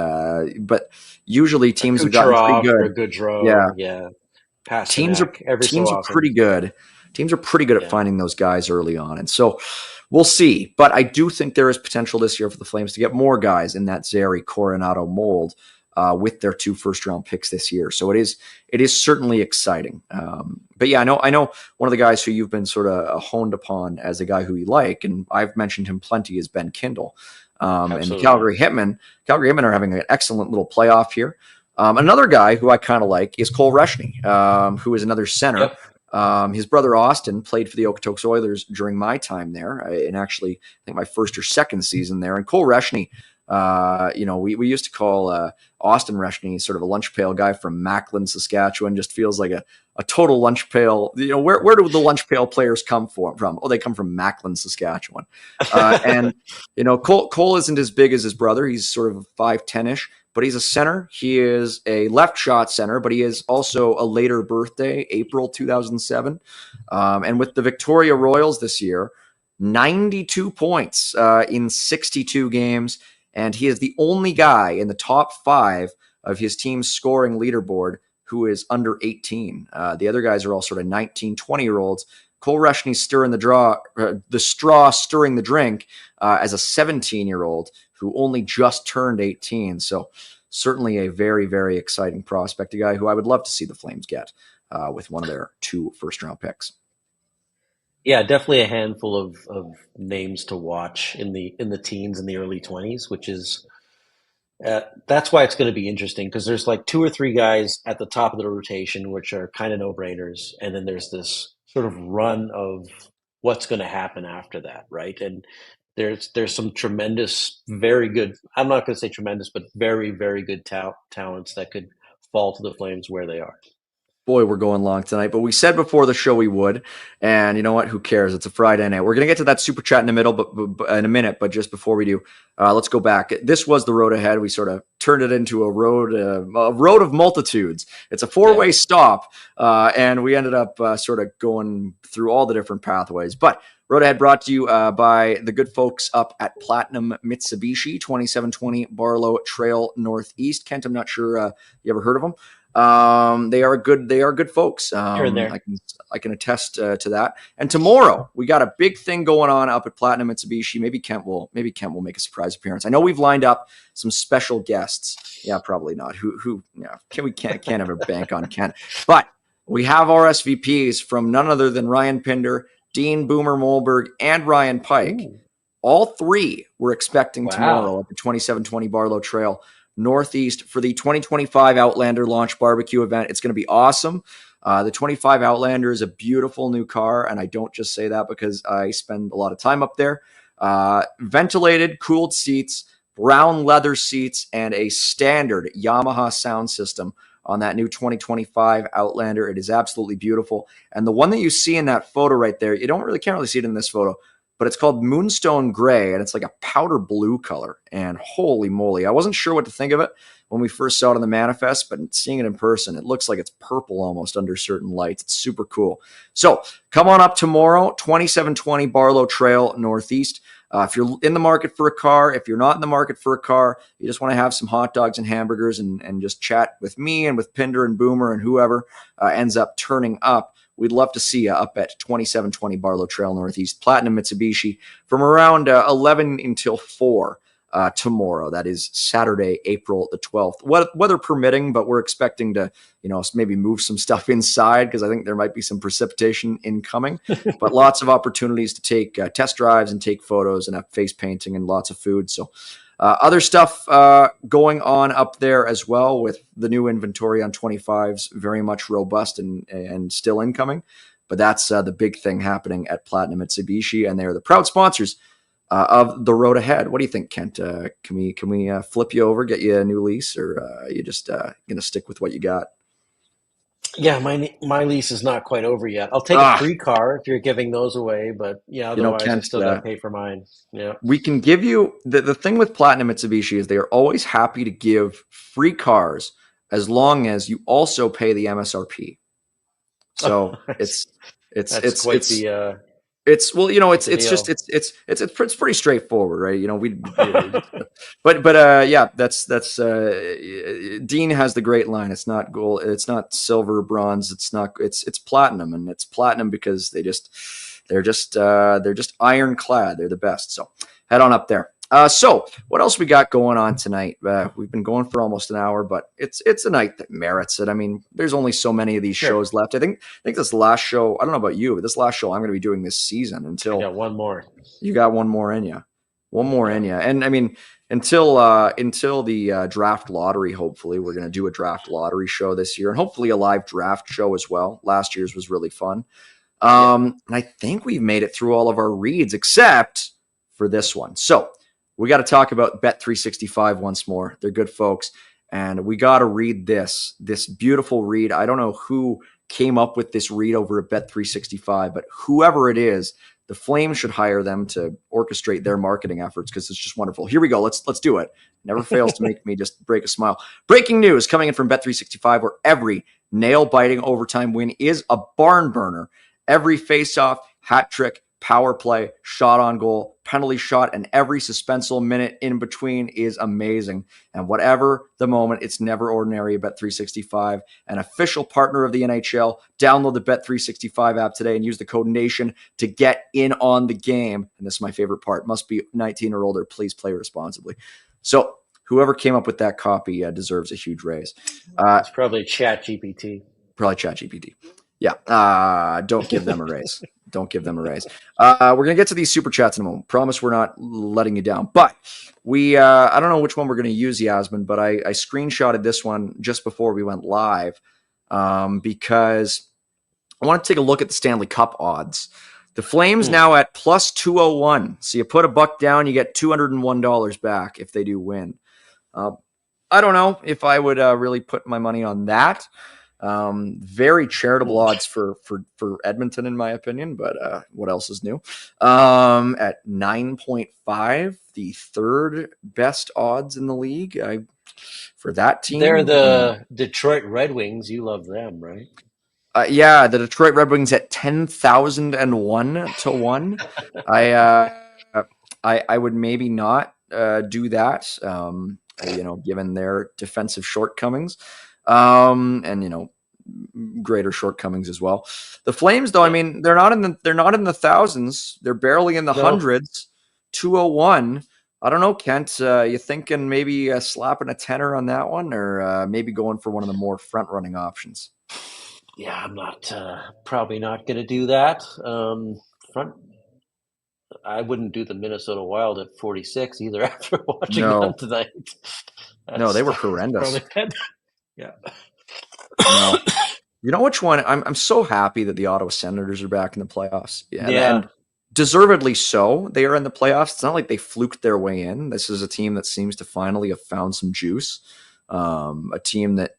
but usually teams have gotten pretty good. A good draw. Yeah. Teams are pretty good. Teams are pretty good at finding those guys early on. And so we'll see. But I do think there is potential this year for the Flames to get more guys in that Zary Coronado mold. with their 2 first-round picks this year. So it is certainly exciting. But yeah, I know one of the guys who you've been sort of honed upon as a guy who you like, and I've mentioned him plenty, is Ben Kindle. And the Calgary Hitmen are having an excellent little playoff here. Another guy who I kind of like is Cole Reshny, who is another center. Yep. His brother Austin played for the Okotoks Oilers during my time there, and actually I think my first or second season there. And Cole Reshny, we used to call Austin Reshny sort of a lunch pail guy from Macklin, Saskatchewan. Just feels like a total lunch pail. Where do the lunch pail players come from? Oh, they come from Macklin, Saskatchewan. And Cole isn't as big as his brother. He's sort of 5'10-ish. But he's a center. He is a left shot center, but he is also a later birthday, April 2007. And with the Victoria Royals this year, 92 points in 62 games. And he is the only guy in the top 5 of his team's scoring leaderboard who is under 18. The other guys are all sort of 19, 20-year-olds. Cole Reshny stirring the straw stirring the drink as a 17-year-old who only just turned 18. So certainly a very, very exciting prospect, a guy who I would love to see the Flames get with one of their 2 first-round picks. Yeah, definitely a handful of names to watch in the teens and the early 20s, which is that's why it's going to be interesting, because there's like 2 or 3 guys at the top of the rotation, which are kind of no-brainers. And then there's this sort of run of what's going to happen after that, right? And there's some tremendous, very good, I'm not going to say tremendous, but very, very good talents that could fall to the Flames where they are. Boy, we're going long tonight, but we said before the show we would, and you know what? Who cares? It's a Friday night. We're going to get to that super chat in the middle, but in a minute. But just before we do, let's go back. This was the road ahead. We sort of turned it into a road of multitudes. It's a 4-way stop, and we ended up sort of going through all the different pathways. But road ahead brought to you by the good folks up at Platinum Mitsubishi, 2720 Barlow Trail Northeast. Kent, I'm not sure you ever heard of them. They are good folks. I can attest to that. And tomorrow we got a big thing going on up at Platinum Mitsubishi. Maybe Kent will make a surprise appearance. I know we've lined up some special guests. Yeah, probably not. Can't ever bank on Kent. But we have RSVPs from none other than Ryan Pinder, Dean Boomer Mohlberg, and Ryan Pike. Ooh. All 3 we're expecting tomorrow at the 2720 Barlow Trail Northeast for the 2025 Outlander launch barbecue event. It's going to be awesome. The 25 Outlander is a beautiful new car, and I don't just say that because I spend a lot of time up there. Ventilated, cooled seats, brown leather seats, and a standard Yamaha sound system on that new 2025 Outlander. It is absolutely beautiful. And the one that you see in that photo right there, can't really see it in this photo, but it's called Moonstone Gray, and it's like a powder blue color. And holy moly, I wasn't sure what to think of it when we first saw it in the manifest, but seeing it in person, it looks like it's purple almost under certain lights. It's super cool. So come on up tomorrow, 2720 Barlow Trail Northeast. If you're in the market for a car, if you're not in the market for a car, you just want to have some hot dogs and hamburgers and just chat with me and with Pinder and Boomer and whoever ends up turning up, we'd love to see you up at 2720 Barlow Trail Northeast, Platinum Mitsubishi, from around 11 until 4 tomorrow. That is Saturday, April the 12th. Weather permitting, but we're expecting to, maybe move some stuff inside because I think there might be some precipitation incoming. But lots of opportunities to take test drives and take photos and have face painting and lots of food. So other stuff going on up there as well with the new inventory on 25s, very much robust and still incoming. But that's the big thing happening at Platinum Mitsubishi, and they're the proud sponsors of the road ahead. What do you think, Kent? Can we flip you over, get you a new lease, or are you just going to stick with what you got? Yeah, my lease is not quite over yet. I'll take a free car if you're giving those away, but otherwise Kent, I still got to pay for mine. Yeah, we can give you the thing with Platinum Mitsubishi is they are always happy to give free cars as long as you also pay the MSRP. So it's pretty straightforward, right? That's Dean has the great line. It's not gold, it's not silver, bronze, it's platinum, and it's platinum because they're just ironclad. They're the best. So head on up there. So what else we got going on tonight? We've been going for almost an hour, but it's a night that merits it. I mean, there's only so many of these shows left. I think this last show, I don't know about you, but this last show I'm going to be doing this season until one more. You got one more in you. One more in you. And I mean, until the draft lottery, hopefully we're going to do a draft lottery show this year, and hopefully a live draft show as well. Last year's was really fun. And I think we've made it through all of our reads except for this one. So we got to talk about Bet365 once more. They're good folks. And we got to read this beautiful read. I don't know who came up with this read over at Bet365, but whoever it is, the Flames should hire them to orchestrate their marketing efforts because it's just wonderful. Here we go. Let's do it. Never fails to make me just break a smile. Breaking news coming in from Bet365, where every nail-biting overtime win is a barn burner. Every faceoff, hat trick, power play, shot on goal, penalty shot, and every suspenseful minute in between is amazing. And whatever the moment, it's never ordinary. Bet365, an official partner of the NHL. Download the Bet365 app today and use the code NATION to get in on the game. And this is my favorite part. Must be 19 or older. Please play responsibly. So whoever came up with that copy deserves a huge raise. It's probably ChatGPT. Probably ChatGPT. Yeah. Don't give them a raise. Don't give them a raise. We're going to get to these super chats in a moment. Promise we're not letting you down. But I don't know which one we're going to use, Yasmin, but I screenshotted this one just before we went live because I want to take a look at the Stanley Cup odds. The Flames now at plus 201. So you put $1 down, you get $201 back if they do win. I don't know if I would really put my money on that. Very charitable odds for Edmonton, in my opinion, but what else is new? At 9.5, the third best odds in the league for that team. They're the Detroit Red Wings. You love them, right? Yeah, the Detroit Red Wings at 10,001 to 1. I would maybe not do that, given their defensive shortcomings. And greater shortcomings as well. The Flames, though, I mean, they're not in the thousands. They're barely in the hundreds. 201. I don't know, Kent. You thinking maybe slapping a tenner on that one, or maybe going for one of the more front running options? Yeah, I'm not probably not going to do that. I wouldn't do the Minnesota Wild at 46 either after watching them tonight. No, they were horrendous. Yeah. No. You know which one? I'm so happy that the Ottawa Senators are back in the playoffs. And deservedly so. They are in the playoffs. It's not like they fluked their way in. This is a team that seems to finally have found some juice. A team that,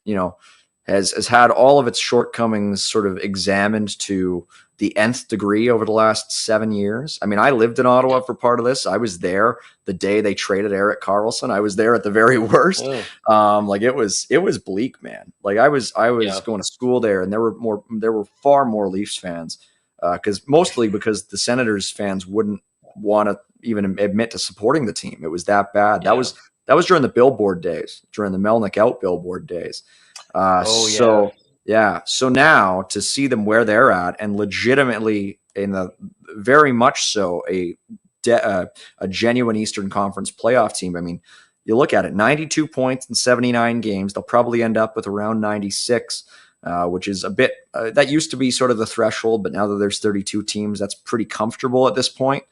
has had all of its shortcomings sort of examined to the nth degree over the last 7 years. I mean, I lived in Ottawa for part of this. I was there the day they traded Erik Karlsson. I was there at the very worst. It was bleak, man. Like I was going to school there, and there were far more Leafs fans because the Senators fans wouldn't want to even admit to supporting the team. It was that bad. That was during the billboard days, during the Melnick out billboard days. So now to see them where they're at and legitimately very much so a genuine Eastern Conference playoff team. I mean, you look at it, 92 points in 79 games. They'll probably end up with around 96, which is a bit that used to be sort of the threshold, but now that there's 32 teams, that's pretty comfortable at this point.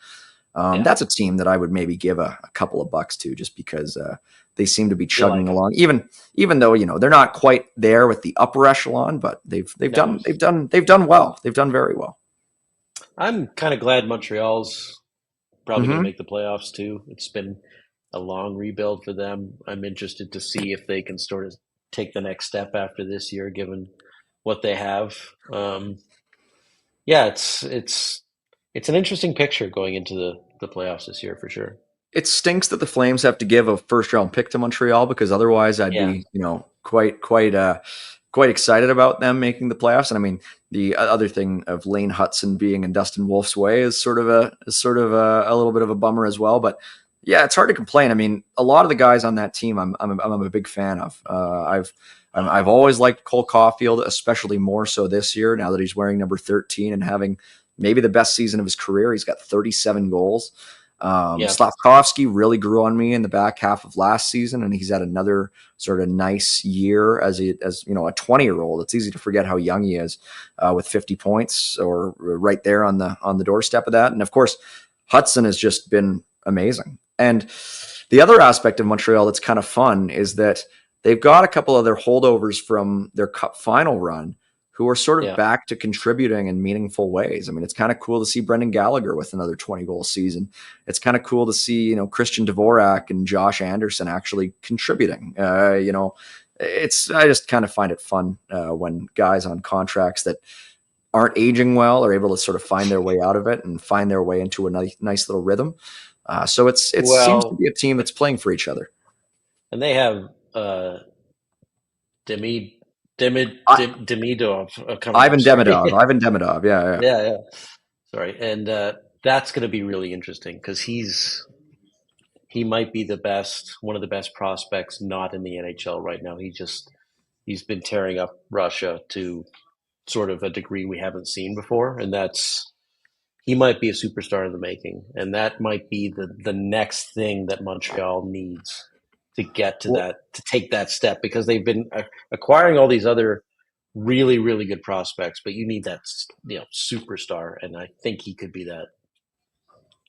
That's a team that I would maybe give a couple of bucks to, just because they seem to be chugging along, even though they're not quite there with the upper echelon, but they've done well. They've done very well. I'm kind of glad Montreal's probably going to make the playoffs too. It's been a long rebuild for them. I'm interested to see if they can sort of take the next step after this year, given what they have. It's an interesting picture going into the playoffs this year for sure. It stinks that the Flames have to give a first round pick to Montreal, because otherwise I'd be, quite excited about them making the playoffs. And I mean, the other thing of Lane Hudson being in Dustin Wolf's way is sort of a little bit of a bummer as well. But yeah, it's hard to complain. I mean, a lot of the guys on that team, I'm a big fan of. I've always liked Cole Caulfield, especially more so this year, now that he's wearing number 13 and having maybe the best season of his career. He's got 37 goals. Yeah. Slavkovsky really grew on me in the back half of last season, and he's had another sort of nice year as a 20-year-old. It's easy to forget how young he is with 50 points or right there on the doorstep of that. And of course, Hudson has just been amazing. And the other aspect of Montreal that's kind of fun is that they've got a couple of their holdovers from their Cup final run who are sort of back to contributing in meaningful ways. I mean, it's kind of cool to see Brendan Gallagher with another 20-goal season. It's kind of cool to see, Christian Dvorak and Josh Anderson actually contributing. I just kind of find it fun when guys on contracts that aren't aging well are able to sort of find their way out of it and find their way into a nice little rrhythm. So it seems to be a team that's playing for each other. And they have Demidov coming Ivan Demidov. Yeah. Yeah. Sorry. And that's going to be really interesting because he might be one of the best prospects not in the NHL right now. He's been tearing up Russia to sort of a degree we haven't seen before. And he might be a superstar in the making. And that might be the next thing that Montreal needs to get to to take that step, because they've been acquiring all these other really, really good prospects, but you need that, superstar. And I think he could be that.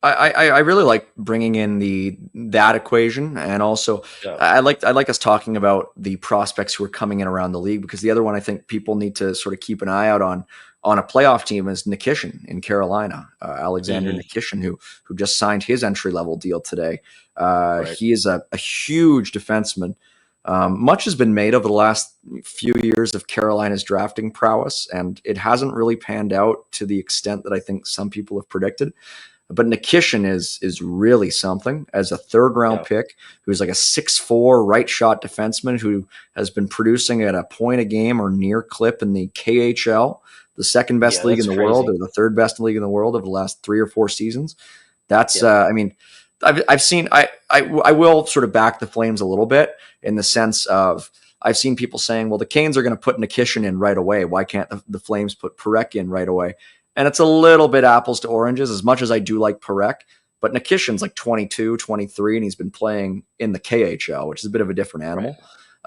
I really like bringing in that equation, and also I like us talking about the prospects who are coming in around the league, because the other one I think people need to sort of keep an eye out on a playoff team is Nikishin in Carolina, Alexander Nikishin, who just signed his entry level deal today. Right. He is a huge defenseman. Much has been made over the last few years of Carolina's drafting prowess, and it hasn't really panned out to the extent that I think some people have predicted. But Nikishin is really something as a third-round pick, who's like a 6'4" right-shot defenseman who has been producing at a point a game or near clip in the KHL, the second best league in the world, or the third best league in the world over the last 3 or 4 seasons. That's I mean, I've seen I will sort of back the Flames a little bit in the sense of I've seen people saying, well, the Canes are going to put Nikishin in right away. Why can't the Flames put Parekh in right away? And it's a little bit apples to oranges, as much as I do like Parekh. But Nikishin's like 22, 23, and he's been playing in the KHL, which is a bit of a different animal.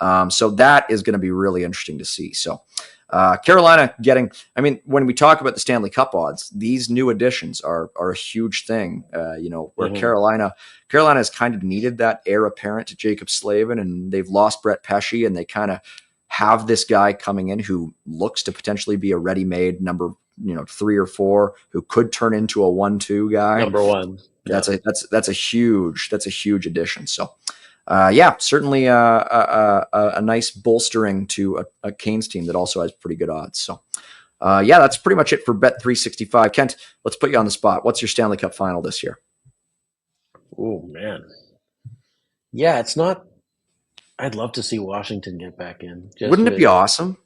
Right. So that is going to be really interesting to see. So Carolina when we talk about the Stanley Cup odds, these new additions are a huge thing, where Carolina has kind of needed that heir apparent to Jacob Slavin, and they've lost Brett Pesce, and they kind of have this guy coming in who looks to potentially be a ready-made number 3 or 4 who could turn into a 1-2 guy. Number 1. That's a huge addition. So, certainly a nice bolstering to a Canes team that also has pretty good odds. So, that's pretty much it for Bet365. Kent, let's put you on the spot. What's your Stanley Cup final this year? Oh, man. Yeah, it's not. I'd love to see Washington get back in. Wouldn't it be awesome?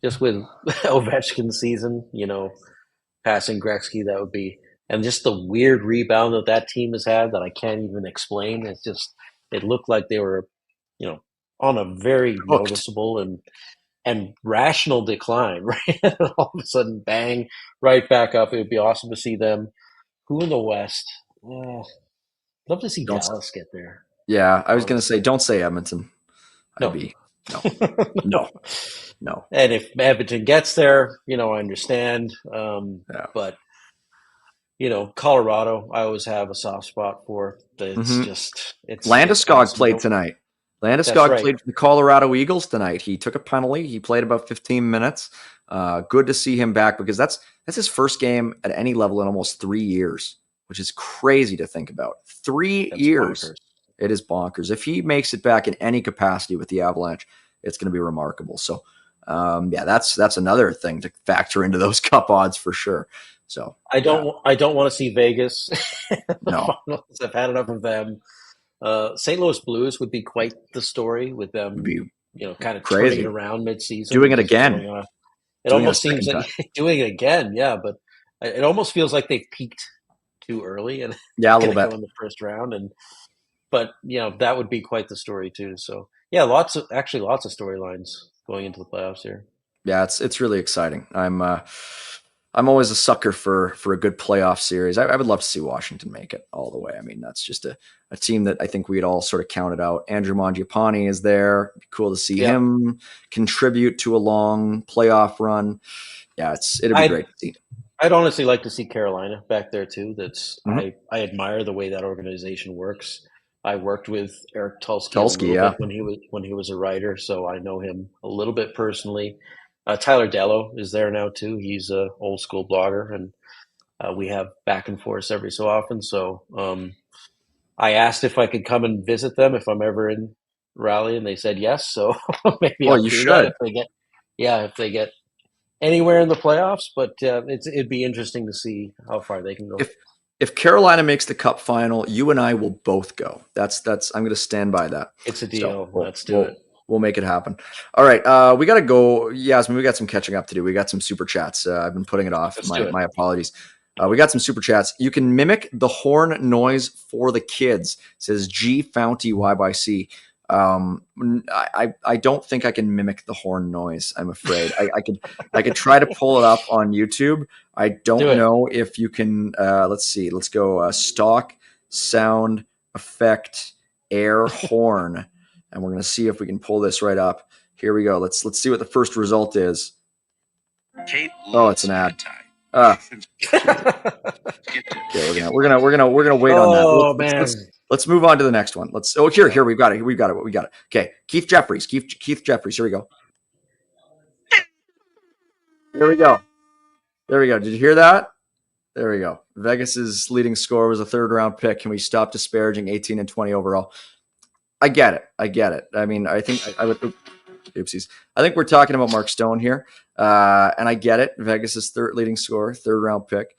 Just with Ovechkin's season, passing Gretzky, that would be, and just the weird rebound that team has had that I can't even explain. It's just, it looked like they were, on a very noticeable and rational decline, right? And all of a sudden, bang, right back up. It would be awesome to see them. Who in the West? Love to see Dallas get there. Yeah, I was going to say, don't say Edmonton. No. No. And if Edmonton gets there, I understand. But, Colorado, I always have a soft spot for. It's Landeskog awesome. Played tonight. Landeskog played for the Colorado Eagles tonight. He took a penalty. He played about 15 minutes. Good to see him back, because that's his first game at any level in almost 3 years, which is crazy to think about. 3 years. Bonkers. It is bonkers. If he makes it back in any capacity with the Avalanche, it's going to be remarkable. So, that's another thing to factor into those cup odds for sure. So I don't want to see Vegas. No, I've had enough of them. St. Louis Blues would be quite the story with them. Kind of crazy. turning it around mid-season, doing it again. It almost seems like doing it again. Yeah, but it almost feels like they've peaked too early and a little bit in the first round. But that would be quite the story too. So lots of storylines going into the playoffs here. Yeah, it's really exciting. I'm I'm always a sucker for a good playoff series. I would love to see Washington make it all the way. I mean, that's just a team that I think we'd all sort of counted out. Andrew Mangiapane is there. It'd be cool to see him contribute to a long playoff run. Yeah, it'd be great to see. I'd honestly like to see Carolina back there too. I admire the way that organization works. I worked with Eric Tulsky a little bit when he was a writer, so I know him a little bit personally. Tyler Dello is there now too. He's a old school blogger, and we have back and forth every so often. So I asked if I could come and visit them if I'm ever in Raleigh, and they said yes. So maybe I'll do that if they get anywhere in the playoffs. But it'd be interesting to see how far they can go. If Carolina makes the Cup final, you and I will both go. That's I'm going to stand by that. It's a deal. So let's do it. We'll make it happen. All right. We got to go. Yasmin, we got some catching up to do. We got some super chats. I've been putting it off. My apologies. We got some super chats. You can mimic the horn noise for the kids, says G Founty Y by C. I don't think I can mimic the horn noise. I'm afraid I could try to pull it up on YouTube. I don't know if you can. Let's see. Let's go stock sound effect air horn. And we're going to see if we can pull this right up. Here we go. Let's see what the first result is. It's an ad. Okay, we're gonna wait on that. Let's move on to the next one. Here we got it. Okay, Keith Jeffries. Here we go. There we go. Did you hear that? There we go. Vegas's leading score was a third round pick. Can we stop disparaging 18 and 20 overall? I get it. I mean, I think I would. Oopsies. I think we're talking about Mark Stone here, and I get it. Vegas's leading scorer, third round pick,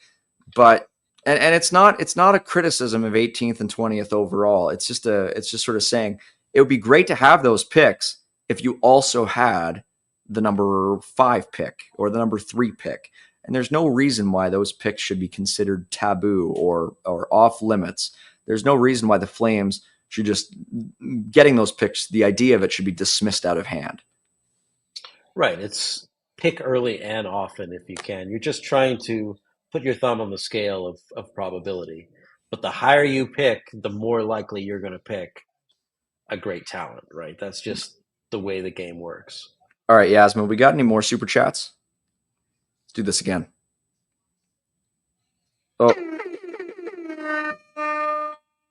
but and it's not a criticism of 18th and 20th overall. It's just sort of saying it would be great to have those picks if you also had the number 5 pick or the number 3 pick, and there's no reason why those picks should be considered taboo or off limits. There's no reason why the Flames should just getting those picks. The idea of it should be dismissed out of hand. Right. It's pick early and often if you can. You're just trying to put your thumb on the scale of probability. But the higher you pick, the more likely you're going to pick a great talent, right? That's just the way the game works. All right, Yasmin, we got any more super chats? Let's do this again. Oh.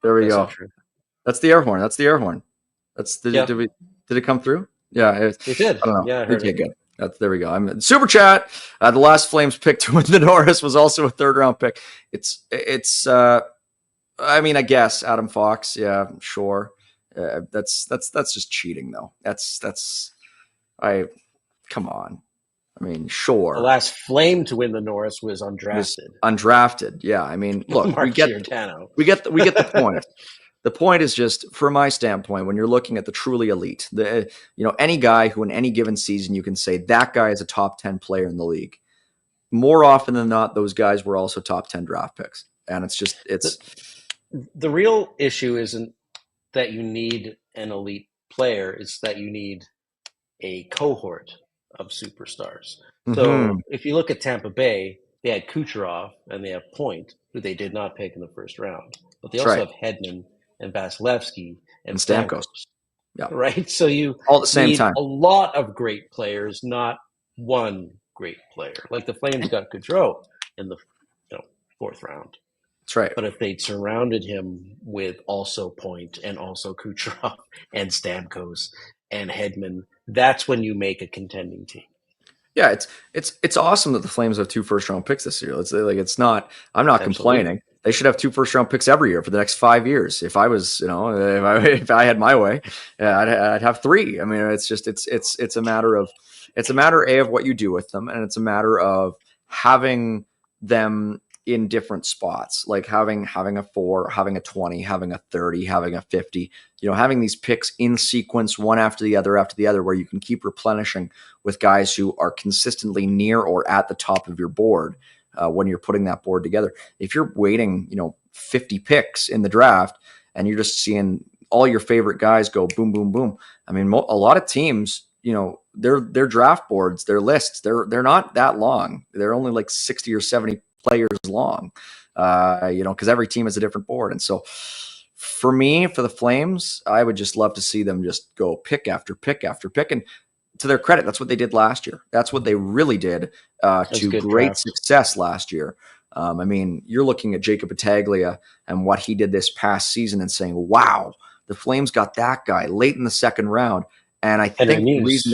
There we go. That's the air horn. Did it come through? Yeah, it did. I don't know. Yeah, I heard it. Good. There we go. I'm super chat. The last Flames pick to win the Norris was also a third round pick. I mean, I guess Adam Fox. Yeah, sure. That's just cheating though. Come on. I mean, sure. The last Flame to win the Norris was undrafted. Yeah. I mean, look, we get the point. The point is just, from my standpoint, when you're looking at the truly elite, any guy who in any given season you can say that guy is a top 10 player in the league. More often than not, those guys were also top 10 draft picks. And the real issue isn't that you need an elite player, it's that you need a cohort of superstars. So if you look at Tampa Bay, they had Kucherov and they have Point, who they did not pick in the first round. But they also have Hedman and Vasilevsky and Stamkos. Yeah. Right? So you all at the same time. A lot of great players, not one great player. Like the Flames got Gaudreau in the 4th round. That's right. But if they'd surrounded him with also Point and also Kucherov and Stamkos and Hedman, that's when you make a contending team. Yeah, it's awesome that the Flames have 2 first-round picks this year. I'm not complaining. They should have 2 first-round picks every year for the next 5 years. If I was, if I had my way, I'd have 3. I mean, it's a matter of of what you do with them, and it's a matter of having them in different spots, like having a 4, having a 20, having a 30, having a 50, having these picks in sequence, one after the other, where you can keep replenishing with guys who are consistently near or at the top of your board when you're putting that board together. If you're waiting, 50 picks in the draft and you're just seeing all your favorite guys go boom, boom, boom. I mean, a lot of teams, their draft boards, their lists, they're not that long. They're only like 60 or 70 players long, because every team has a different board. And so for me, for the Flames, I would just love to see them just go pick after pick after pick. And to their credit, that's what they did last year. That's what they really did to great success last year. You're looking at Jacob Battaglia and what he did this past season and saying, wow, the Flames got that guy late in the second round. And I think the reason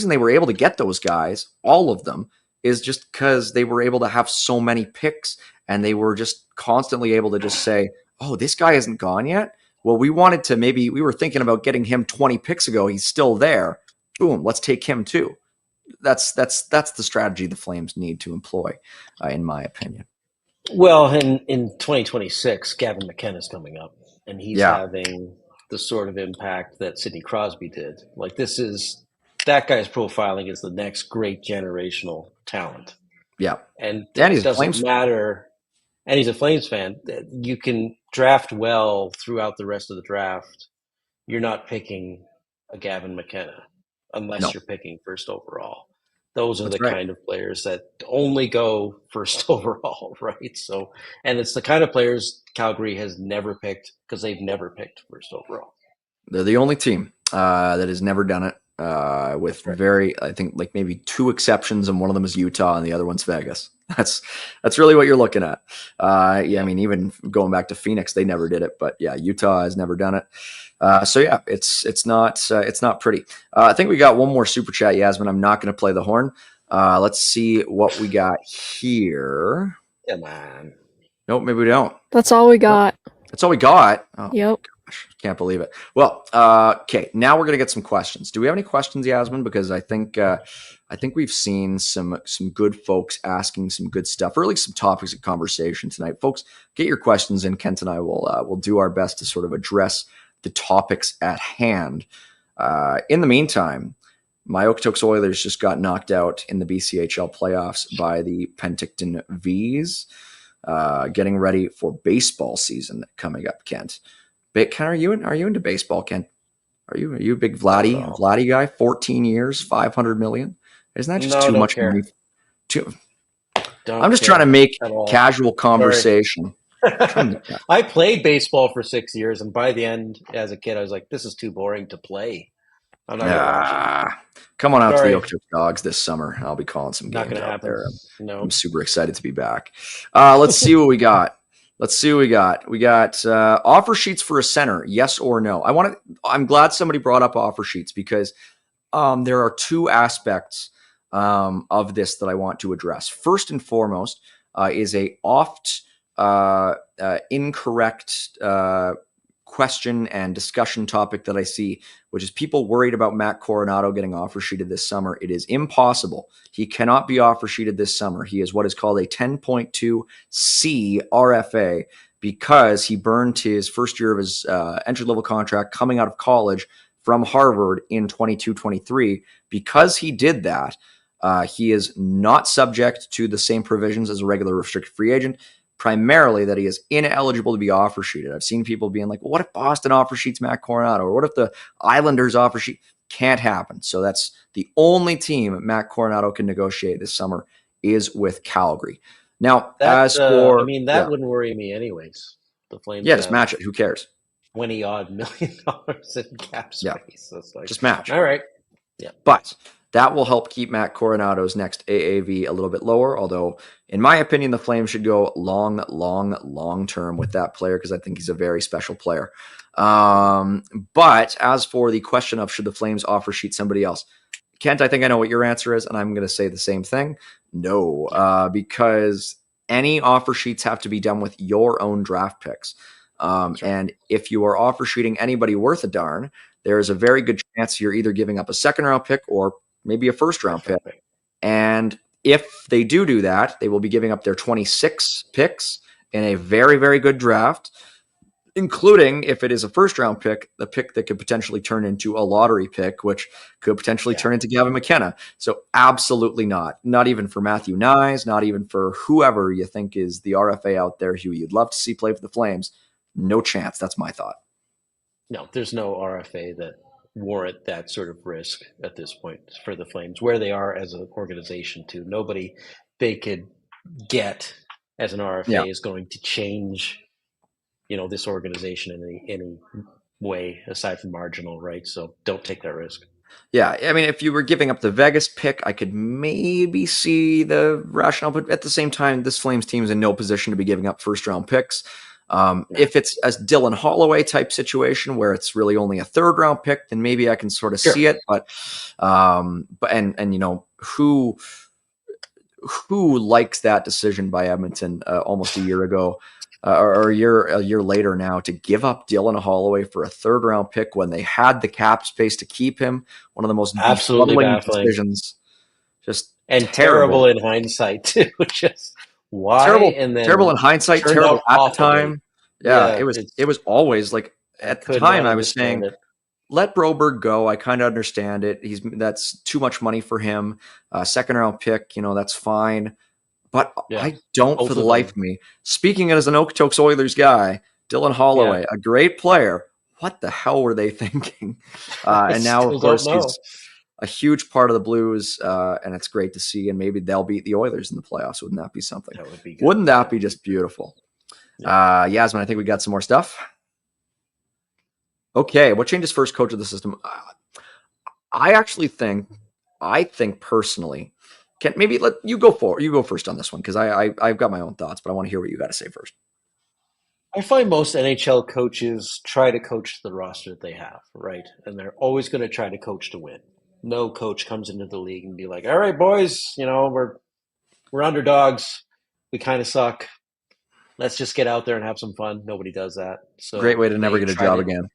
they were able to get those guys, all of them, is just because they were able to have so many picks, and they were just constantly able to just say, oh, this guy isn't gone yet. Well, we were thinking about getting him 20 picks ago. He's still there. Boom, let's take him too. That's the strategy the Flames need to employ, in my opinion. Well, in 2026, Gavin McKenna's coming up, and he's having the sort of impact that Sidney Crosby did. Like, that guy's profiling is the next great generational talent. Yeah, and it doesn't matter. And he's a Flames fan. You can draft well throughout the rest of the draft. You're not picking a Gavin McKenna unless you're picking first overall. Those are kind of players that only go first overall, right? So, and it's the kind of players Calgary has never picked because they've never picked first overall. They're the only team that has never done it. I think like maybe two exceptions, and one of them is Utah and the other one's Vegas. That's really what you're looking at. Even going back to Phoenix, they never did it, but Utah has never done it. It's not pretty. I think we got one more super chat, Yasmin. I'm not going to play the horn. Let's see what we got here. Come on. Nope, maybe we don't. That's all we got. That's all we got. Oh, yep. Gosh, can't believe it. Well, okay. Now we're gonna get some questions. Do we have any questions, Yasmin? Because I think we've seen some good folks asking some good stuff, or at least some topics of conversation tonight. Folks, get your questions in. Kent and I will do our best to sort of address the topics at hand. In the meantime, my Okotoks Oilers just got knocked out in the BCHL playoffs by the Penticton Vs. Getting ready for baseball season coming up, Kent. Ken, are you into baseball, Ken? Are you a big Vladdy guy? 14 years, 500 million. Isn't that just too much money? I'm just trying to make casual conversation. I played baseball for 6 years, and by the end, as a kid, I was like, "This is too boring to play." I'm not gonna watch it. Come on out to the Okotoks Dogs this summer. I'll be calling some games out there. No. I'm super excited to be back. Let's see what we got. We got offer sheets for a center, yes or no. I'm glad somebody brought up offer sheets because there are two aspects of this that I want to address. First and foremost is a oft incorrect question and discussion topic that I see, which is people worried about Matt Coronado getting offer sheeted this summer. It is impossible. He cannot be offer sheeted this summer. He is what is called a 10.2 C RFA because he burned his first year of his entry-level contract coming out of college from Harvard in 22-23. Because he did that, he is not subject to the same provisions as a regular restricted free agent, primarily that he is ineligible to be offer sheeted. I've seen people being like, well, what if Boston offer sheets Matt Coronado? Or what if the Islanders offer sheet? Can't happen. So that's the only team Matt Coronado can negotiate this summer is with Calgary. Now, that wouldn't worry me anyways. The Flames just match it. Who cares? $20-odd million in cap space. Yeah. So it's like, just match. All right. Yeah. But that will help keep Matt Coronado's next AAV a little bit lower, although in my opinion, the Flames should go long term with that player because I think he's a very special player. But as for the question of should the Flames offer sheet somebody else, Kent, I think I know what your answer is, and I'm going to say the same thing. No, because any offer sheets have to be done with your own draft picks. And if you are offer sheeting anybody worth a darn, there's a very good chance you're either giving up a second round pick or maybe a first round pick. And if they do that, they will be giving up their 26 picks in a very, very good draft, including if it is a first round pick, the pick that could potentially turn into a lottery pick, which could potentially turn into Gavin McKenna. So absolutely not even for Matthew Nyes, not even for whoever you think is the RFA out there who you'd love to see play for the Flames. No chance. That's my thought. No, there's no RFA that warrant that sort of risk at this point for the Flames, where they are as an organization too. Nobody they could get as an RFA is going to change, this organization in any way aside from marginal, right? So don't take that risk. Yeah, I mean, if you were giving up the Vegas pick, I could maybe see the rationale, but at the same time, this Flames team is in no position to be giving up first-round picks. If it's a Dylan Holloway type situation where it's really only a third-round pick, then maybe I can sort of see it. But who likes that decision by Edmonton almost a year ago? Or a year later now, to give up Dylan Holloway for a third round pick when they had the cap space to keep him. One of the most absolutely baffling decisions. Just terrible in hindsight too. Just why? Terrible in hindsight, terrible at the time. Yeah, it was always like at the time I was saying, let Broberg go. I kind of understand it. That's too much money for him. Second round pick, that's fine. But I don't for the life of me. Speaking as an Okotoks Oilers guy, Dylan Holloway, a great player. What the hell were they thinking? And now, of course, he's a huge part of the Blues, and it's great to see. And maybe they'll beat the Oilers in the playoffs. Wouldn't that be something? That would be good. Wouldn't that be just beautiful? Yasmin, I think we got some more stuff. Okay, what changes first, coach of the system? I think personally, maybe let you go first on this one, because I've got my own thoughts, but I want to hear what you got to say first. I find most NHL coaches try to coach the roster that they have, right? And they're always going to try to coach to win. No coach comes into the league and be like, all right, boys, we're underdogs. We kind of suck. Let's just get out there and have some fun. Nobody does that. So great way to never get a job again.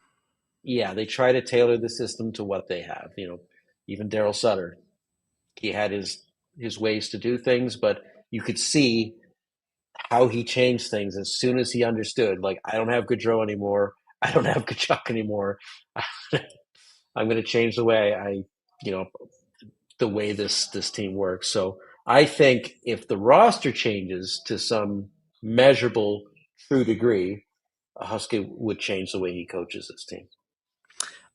Yeah, they try to tailor the system to what they have. Even Daryl Sutter, he had his ways to do things, but you could see how he changed things as soon as he understood, like, I don't have Gaudreau anymore. I don't have Kachuk anymore. I'm going to change the way the way this team works. So I think if the roster changes to some measurable, true degree, Husky would change the way he coaches this team.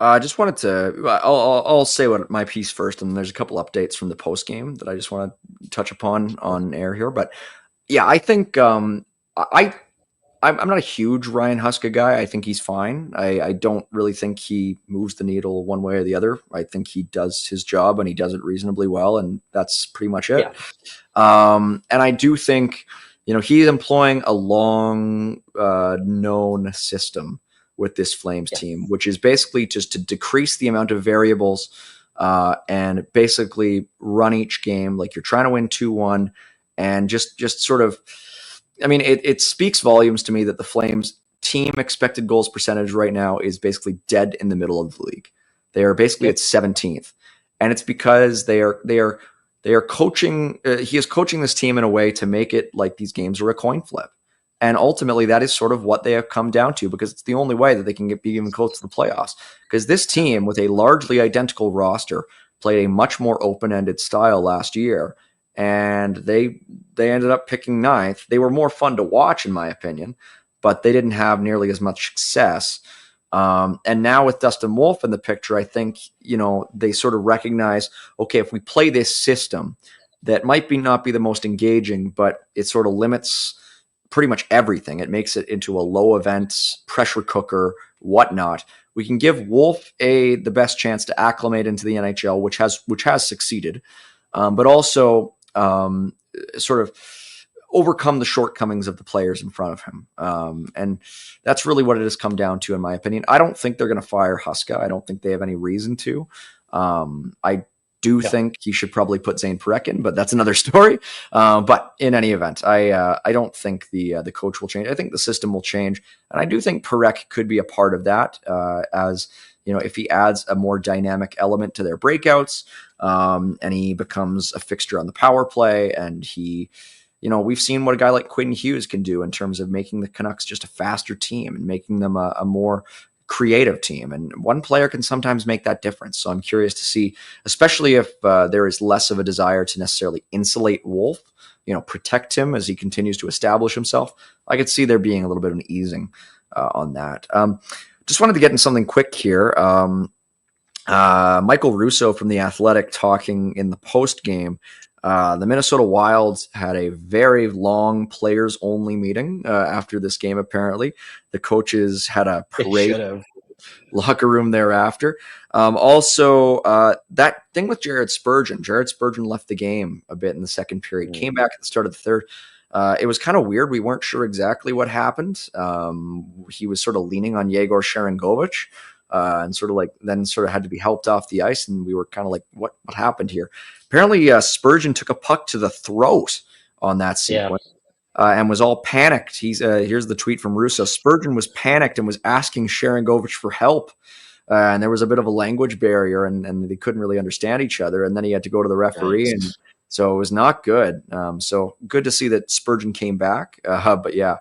I just wanted to. I'll say what my piece first, and there's a couple updates from the post game that I just want to touch upon on air here. But yeah, I think I'm not a huge Ryan Huska guy. I think he's fine. I don't really think he moves the needle one way or the other. I think he does his job and he does it reasonably well, and that's pretty much it. Yeah. And I do think he's employing a long known system with this Flames team, which is basically just to decrease the amount of variables and basically run each game like you're trying to win 2-1, and just sort of, I mean, it speaks volumes to me that the Flames team expected goals percentage right now is basically dead in the middle of the league. They are basically at 17th, and it's because they are coaching. He is coaching this team in a way to make it like these games are a coin flip. And ultimately, that is sort of what they have come down to, because it's the only way that they can be even close to the playoffs. Because this team, with a largely identical roster, played a much more open-ended style last year, and they ended up picking ninth. They were more fun to watch, in my opinion, but they didn't have nearly as much success. And now with Dustin Wolf in the picture, I think they sort of recognize, okay, if we play this system that might not be the most engaging, but it sort of limits pretty much everything. It makes it into a low events pressure cooker, whatnot. We can give Wolf the best chance to acclimate into the NHL, which has succeeded, but also sort of overcome the shortcomings of the players in front of him. And that's really what it has come down to, in my opinion. I don't think they're going to fire Huska. I don't think they have any reason to. I do think he should probably put Zane Parekh in, but that's another story. But in any event, I don't think the coach will change. I think the system will change, and I do think Parekh could be a part of that. As if he adds a more dynamic element to their breakouts, and he becomes a fixture on the power play, and he, we've seen what a guy like Quinn Hughes can do in terms of making the Canucks just a faster team and making them a more creative team, and one player can sometimes make that difference. So I'm curious to see, especially if there is less of a desire to necessarily insulate Wolf, protect him as he continues to establish himself. I could see there being a little bit of an easing on that. Just wanted to get in something quick here. Michael Russo from The Athletic talking in the post game. The Minnesota Wild had a very long players-only meeting after this game, apparently. The coaches had a parade locker room thereafter. Also, that thing with Jared Spurgeon. Jared Spurgeon left the game a bit in the second period, came back at the start of the third. It was kind of weird. We weren't sure exactly what happened. He was sort of leaning on Yegor Sharangovich. And sort of had to be helped off the ice, and we were kind of like, what happened here? Apparently, Spurgeon took a puck to the throat on that sequence, and was all panicked. Here's the tweet from Russo. Spurgeon was panicked and was asking Sharangovich for help, and there was a bit of a language barrier, and they couldn't really understand each other. And then he had to go to the referee, and so it was not good. So good to see that Spurgeon came back, but yeah,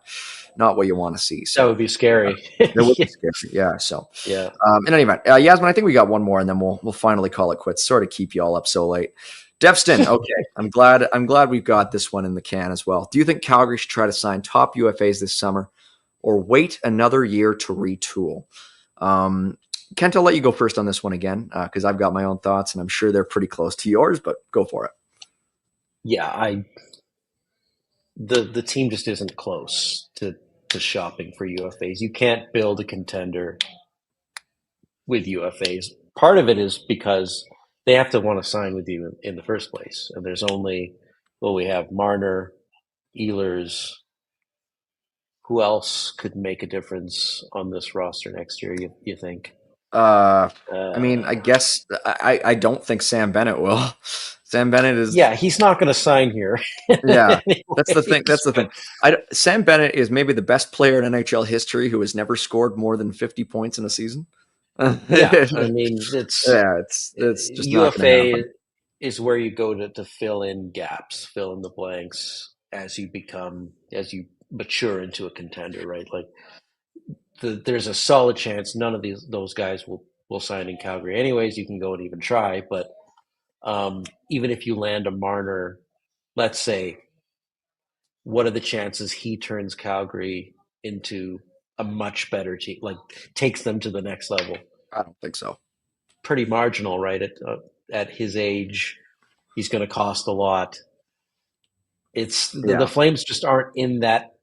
not what you want to see. So that would be scary. It would be scary. Yeah. So yeah. In any event, Yasmin, I think we got one more, and then we'll finally call it quits. Sorry to keep you all up so late. Devston, okay. I'm glad we've got this one in the can as well. Do you think Calgary should try to sign top UFAs this summer, or wait another year to retool? Kent, I'll let you go first on this one again, because I've got my own thoughts, and I'm sure they're pretty close to yours. But go for it. Yeah, the team just isn't close to shopping for UFAs. You can't build a contender with UFAs. Part of it is because they have to want to sign with you in the first place. And there's only, we have Marner, Ehlers. Who else could make a difference on this roster next year, you think? I mean, I guess I don't think Sam Bennett will. Sam Bennett is... Yeah, he's not going to sign here. Yeah, that's the thing. Sam Bennett is maybe the best player in NHL history who has never scored more than 50 points in a season. Yeah, I mean, it's just UFA is where you go to fill in gaps, fill in the blanks as you mature into a contender, right? Like there's a solid chance none of those guys will sign in Calgary anyways. You can go and even try, but even if you land a Marner, let's say, what are the chances he turns Calgary into a much better team, like takes them to the next level? I don't think so. Pretty marginal, right? At his age, he's going to cost a lot. The Flames just aren't in that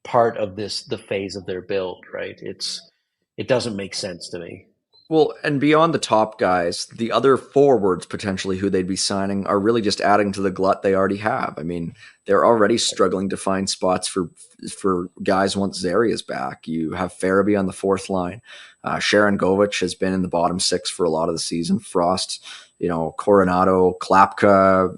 part of the phase of their build, right? It doesn't make sense to me. Well, and beyond the top guys, the other forwards potentially who they'd be signing are really just adding to the glut they already have. I mean, they're already struggling to find spots for guys once Zary is back. You have Farabee on the fourth line. Sharangovich has been in the bottom six for a lot of the season. Frost, Coronado, Klapka.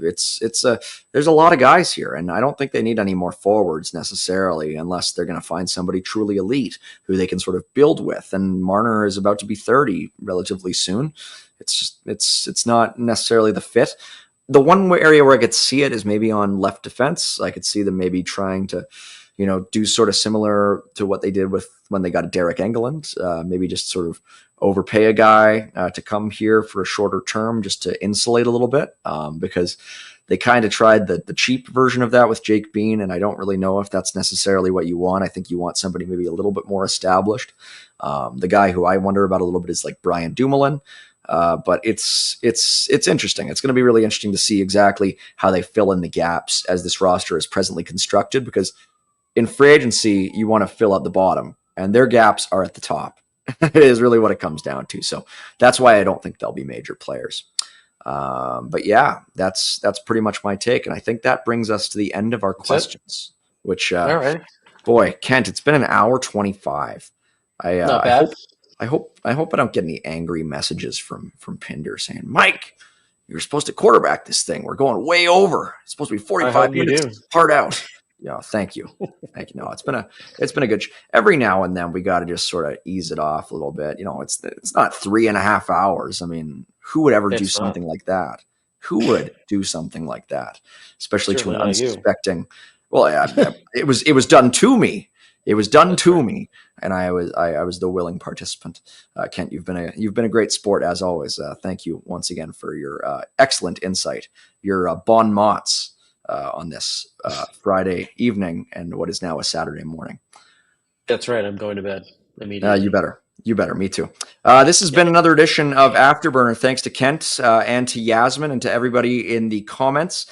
There's a lot of guys here, and I don't think they need any more forwards necessarily, unless they're going to find somebody truly elite who they can sort of build with. And Marner is about to be 30 relatively soon. It's not necessarily the fit. The one area where I could see it is maybe on left defense. I could see them maybe trying to, do sort of similar to what they did with when they got Derek Engeland, maybe just sort of overpay a guy to come here for a shorter term just to insulate a little bit, because they kind of tried the cheap version of that with Jake Bean, and I don't really know if that's necessarily what you want. I think you want somebody maybe a little bit more established. The guy who I wonder about a little bit is like Brian Dumoulin. But it's interesting. It's going to be really interesting to see exactly how they fill in the gaps as this roster is presently constructed, because in free agency, you want to fill out the bottom, and their gaps are at the top. It is really what it comes down to. So that's why I don't think they'll be major players. But yeah, that's pretty much my take. And I think that brings us to the end of our questions, which, all right. Boy, Kent, it's been an hour 25. Not bad. I hope I don't get any angry messages from Pinder saying, Mike, you're supposed to quarterback this thing. We're going way over. It's supposed to be 45 minutes hard out. Yeah, thank you. Thank you. No, it's been a good every now and then we got to just sort of ease it off a little bit. It's not 3.5 hours. I mean, who would ever do something like that? Who would do something like that? Especially to an unsuspecting. Well, yeah, it was done to me. It was done to me, and I was the willing participant. Kent, you've been a great sport as always. Thank you once again for your excellent insight, your bon mots on this Friday evening and what is now a Saturday morning. That's right. I'm going to bed immediately. You better. You better. Me too. This has been another edition of Afterburner. Thanks to Kent and to Yasmin and to everybody in the comments.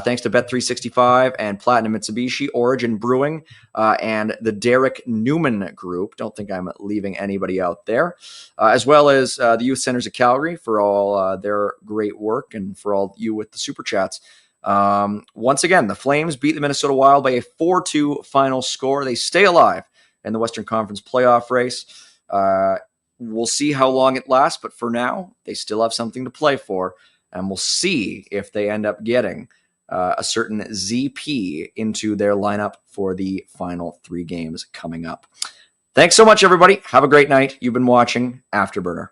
Thanks to Bet365 and Platinum Mitsubishi, Origin Brewing, and the Derek Newman Group. Don't think I'm leaving anybody out there. As well as the Youth Centers of Calgary for all their great work and for all you with the Super Chats. Once again, the Flames beat the Minnesota Wild by a 4-2 final score. They stay alive in the Western Conference playoff race. We'll see how long it lasts, but for now, they still have something to play for, and we'll see if they end up getting a certain ZP into their lineup for the final 3 games coming up. Thanks so much, everybody. Have a great night. You've been watching Afterburner.